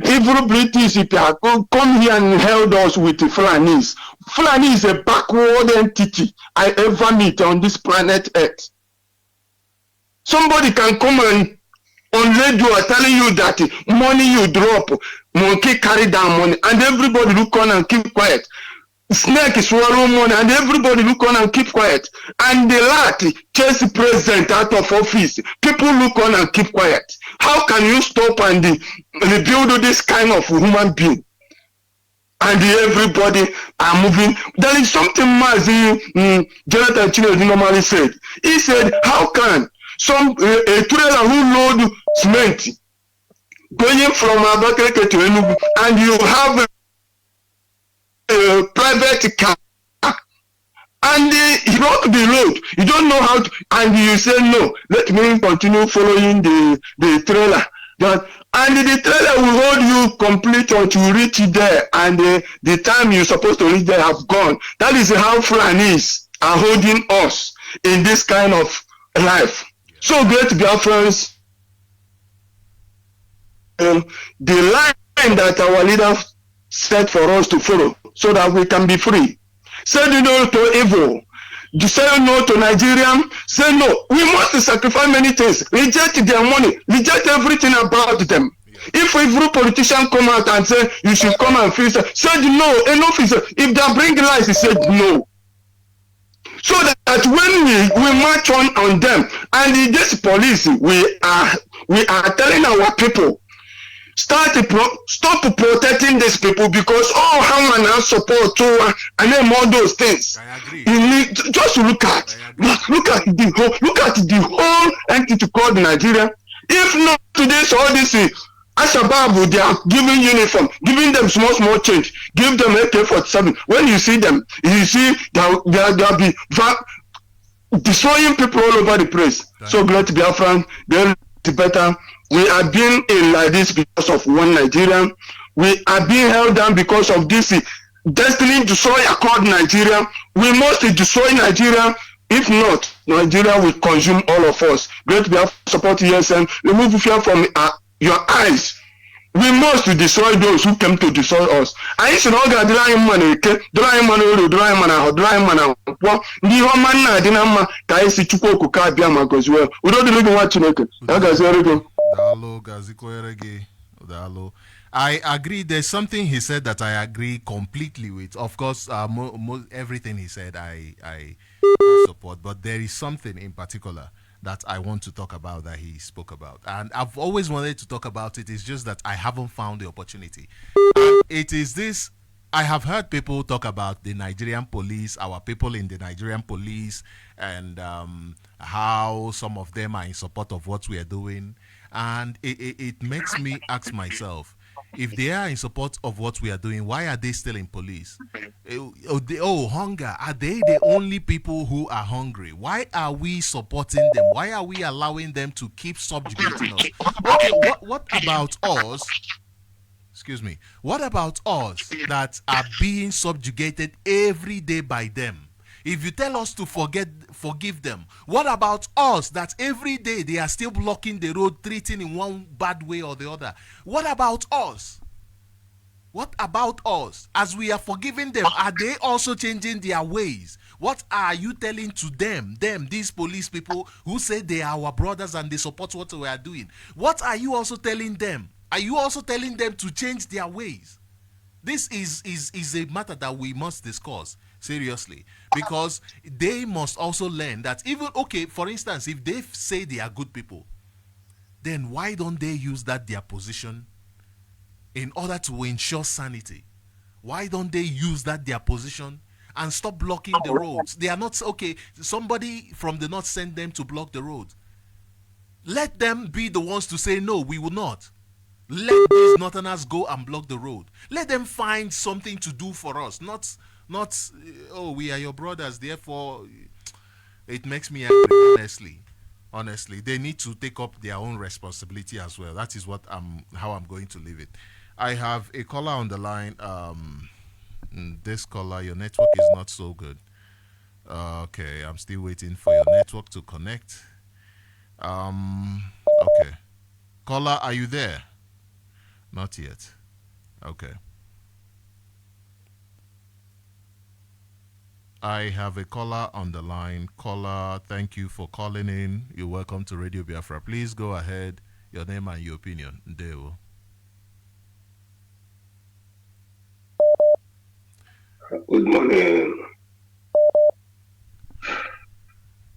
Evil British people come here and held us with the Fulanis. Fulani is a backward entity I ever meet on this planet Earth. Somebody can come and on radio are telling you that money you drop, monkey carry down money, and everybody look on and keep quiet. Snake swallow money, and everybody look on and keep quiet. And the lad chase the president out of office. People look on and keep quiet. How can you stop and rebuild this kind of human being? And everybody are moving. There is something Mazi Jonathan Chinedu normally said. He said, how can a trailer who load cement going from Abakaliki to Enugu, and you have a private car, and he rock the road, you don't know how to, and you say no, let me continue following the trailer. And the trailer will hold you complete until you reach there, and the time you're supposed to reach there have gone. That is how Fulanis are holding us in this kind of life. So great Biafrans, the line that our leaders set for us to follow so that we can be free. Say no to evil. Say no to Nigerian. Say no. We must sacrifice many things. Reject their money. Reject everything about them. If every politician come out and say you should come and fix it, said no. Enough is if they bring lies, he said no. So that when we march on them, and this police, we are telling our people, stop protecting these people, because how man has support to and then all those things. I agree. You need just look at the whole entity called Nigeria. If not today, so all this Ashabab, they are giving uniform, giving them small change, give them AK-47. When you see them, you see they'll be destroying people all over the place. So great Biafran, they're better. We are being in like this because of one Nigerian. We are being held down because of this destiny destroyer called Nigeria. We must destroy Nigeria. If not, Nigeria will consume all of us. Great Biafra, support ESN. Remove fear from your eyes. We must destroy those who came to destroy us. I should not get drawing money, drawing money, drawing money. The woman na dinama kaisi chuko kukabia magozwe. We don't look what you make. I agree. There's something he said that I agree completely with. Of course, everything he said I support, but there is something in particular that I want to talk about that he spoke about. And I've always wanted to talk about it. It's just that I haven't found the opportunity. And it is this. I have heard people talk about the Nigerian police, our people in the Nigerian police, and how some of them are in support of what we are doing. And it makes me ask myself, if they are in support of what we are doing, why are they still in police? Hunger. Are they the only people who are hungry? Why are we supporting them? Why are we allowing them to keep subjugating us? Okay, what about us? Excuse me. What about us that are being subjugated every day by them? If you tell us to forgive them, what about us that every day they are still blocking the road, treating in one bad way or the other? What about us? What about us? As we are forgiving them, are they also changing their ways? What are you telling to them, these police people who say they are our brothers and they support what we are doing? What are you also telling them? Are you also telling them to change their ways? This is a matter that we must discuss seriously, because they must also learn that even, okay, for instance, if they say they are good people, then why don't they use their position in order to ensure sanity? Why don't they use their position and stop blocking the roads? They are not, okay, somebody from the north sent them to block the road. Let them be the ones to say, no, we will not. Let these northerners go and block the road. Let them find something to do for us, not oh, we are your brothers, therefore it makes me angry, honestly. Honestly, they need to take up their own responsibility as well. That is how I'm going to leave it. I have a caller on the line. This caller, your network is not so good. Okay, I'm still waiting for your network to connect. Okay, caller, are you there? Not yet. Okay. I have a caller on the line. Caller, thank you for calling in. You're welcome to Radio Biafra. Please go ahead. Your name and your opinion. Deo. Good morning,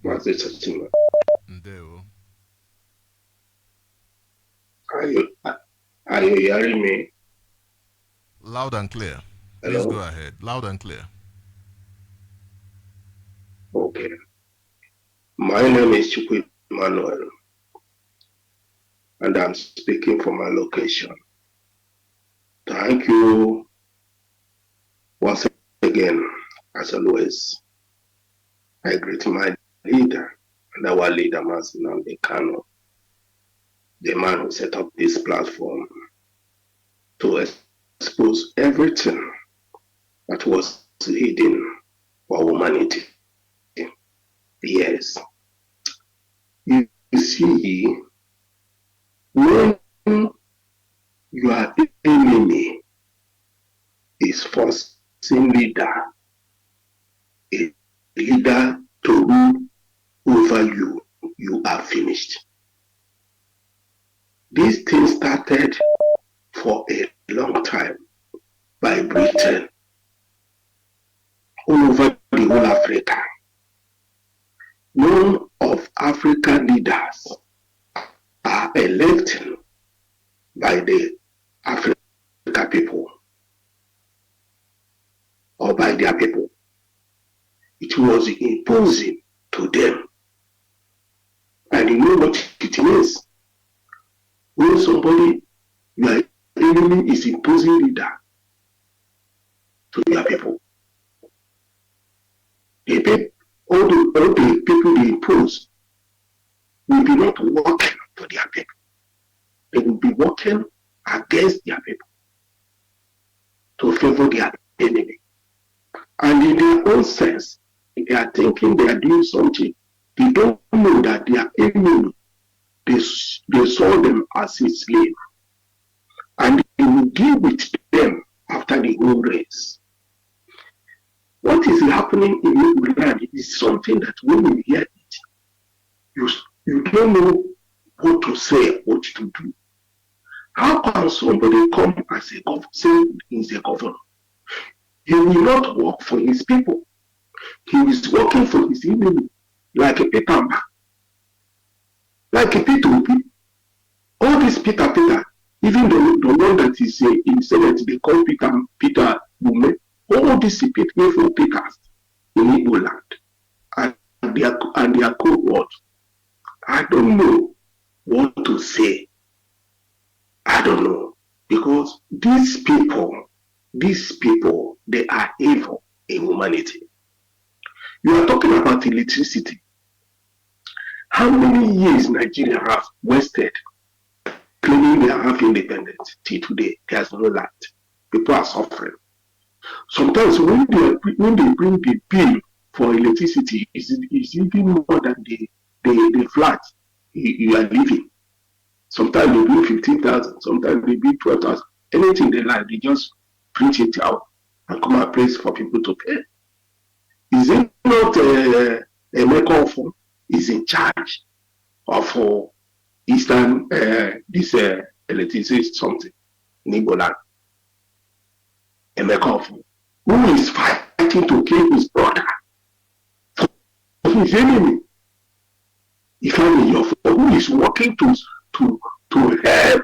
Master Sochima. Deo. Are you hearing me? Loud and clear. Please go Hello? ahead. Loud and clear. Okay. My name is Chukwu Emmanuel, and I'm speaking from my location. Thank you once again, as always. I greet my leader and our leader, Master Nnamdi Kanu, the man who set up this platform to expose everything that was hidden for humanity. Yes. You see, when your enemy is forcing a leader to rule over you, you are finished. This thing started for a long time by Britain all over the whole Africa. None of African leaders are elected by the African people or by their people. It was imposing to them. And you know what it means? When somebody, your enemy is imposing leader to your people, all the people they impose will be not working for their people. They will be working against their people to favor their enemy. And in their own sense, they are thinking they are doing something. They don't know that their enemy, they saw them as a slave. And they will deal with them after the whole race. What is happening in Mbanali is something that when you hear it, you don't know what to say, what to do. How can somebody come as a governor, say he's a governor? He will not work for his people. He is working for his enemy, like a Peter, like a Peter. All this Peter, even the one that is in Senate, they call Peter Bume. All these people for Peters in Igbo land, and their code word. I don't know what to say. I don't know, because these people, they are evil in humanity. You are talking about electricity. How many years Nigeria have wasted claiming they have independence till today? There's no light. People are suffering. Sometimes when they bring the bill for electricity, is even more than the flat you are living. Sometimes they bring 15,000, sometimes they bring 12,000. Anything they like, they just print it out and come and place for people to pay. Is it not a makeover is in charge of Eastern this electricity something in Igbo land? A makeover who is fighting to kill his brother, his enemy. If I'm in your phone, who is working to help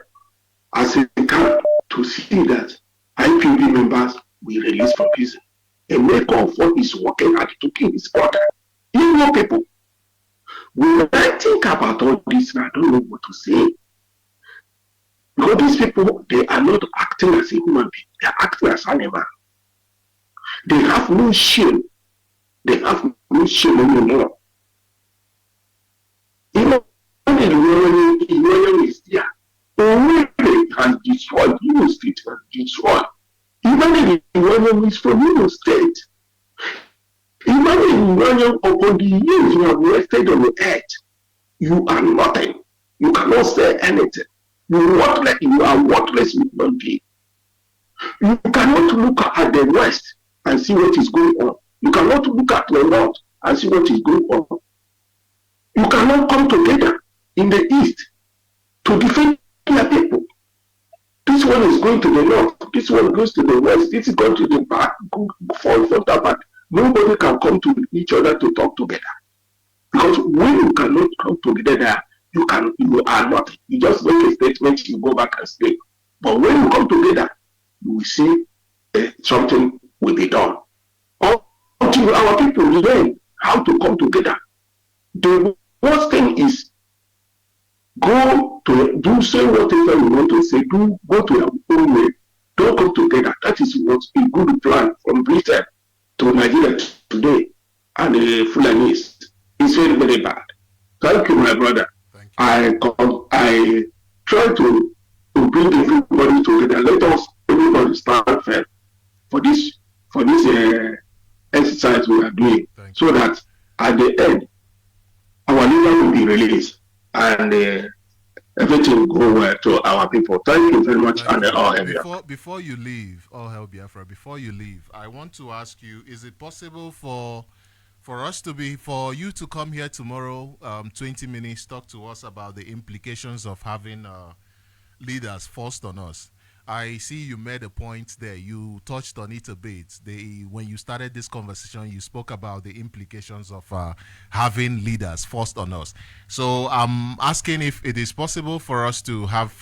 as a camp to see that IPB members will release from prison. A makeover is working hard to kill his brother. You know, people, when I think about all this, I don't know what to say. Because these people, they are not acting as a human being, they are acting as animals. They have no shame. They have no shame anymore. You know, destroy. Imagine Iranian is from Imo State. Imagine Iranian upon the years you have wasted on the earth. You are nothing. You cannot say anything. You are worthless human being. You cannot look at the West and see what is going on. You cannot look at the North and see what is going on. You cannot come together in the East to defend their people. This one is going to the North. This one goes to the West. This is going to the back, fall from that back. Nobody can come to each other to talk together. Because when you cannot come together, you are not. You just make a statement, you go back and sleep. But when you come together, you will see something will be done. Until our people learn how to come together. The worst thing is go to do say whatever you want to say, go to your own way. Don't come together. That is what a good plan from Britain to Nigeria today and the Fulanese. It's very, very bad. Thank you, my brother. Thank you. I try to bring everybody together. Let us everybody stand firm for this exercise we are doing, so that at the end our leader will be released and everything will go well to our people. Thank you very much. And all before you leave, all hell Biafra. Before you leave, I want to ask you: is it possible for you to come here tomorrow, 20 minutes, talk to us about the implications of having leaders forced on us? I see you made a point there. You touched on it a bit. When you started this conversation, you spoke about the implications of having leaders forced on us. So I'm asking if it is possible for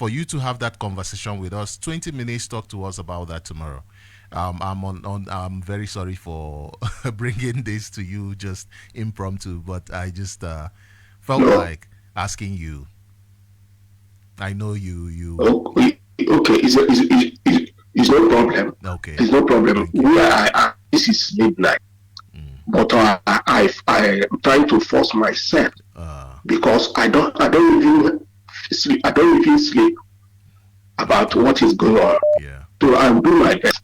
you to have that conversation with us. 20 minutes, talk to us about that tomorrow. I'm very sorry for bringing this to you just impromptu, but I just felt like asking you. I know you. Okay, it's no problem. Okay, it's no problem. Where I am, this is midnight, but I'm trying to force myself because I don't even sleep. I don't even sleep about what is going on. Yeah. So I do my best.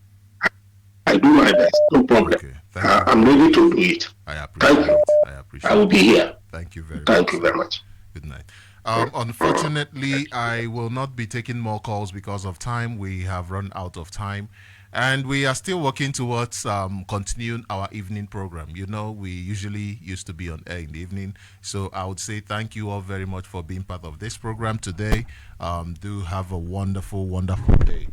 I do my best. No problem. Okay. I'm ready to do it. I appreciate it. I will be here. Thank you very much. Thank you very much. Good night. Unfortunately, I will not be taking more calls because of time. We have run out of time. And we are still working towards continuing our evening program. You know, we usually used to be on air in the evening. So I would say thank you all very much for being part of this program today. Do have a wonderful, wonderful day.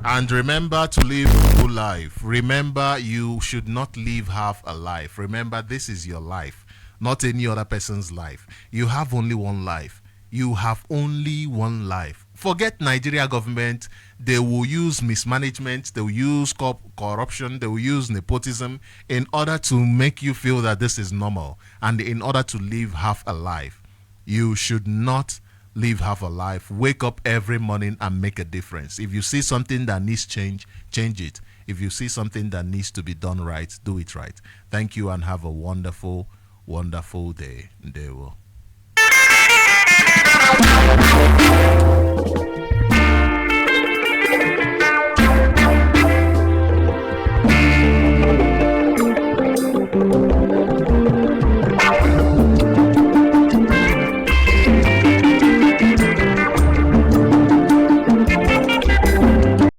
And remember to live a full life. Remember, you should not live half a life. Remember, this is your life, not any other person's life. You have only one life. You have only one life. Forget Nigeria government. They will use mismanagement. They will use corruption. They will use nepotism in order to make you feel that this is normal. And in order to live half a life, you should not live half a life. Wake up every morning and make a difference. If you see something that needs change, change it. If you see something that needs to be done right, do it right. Thank you and have a wonderful, wonderful day. They will.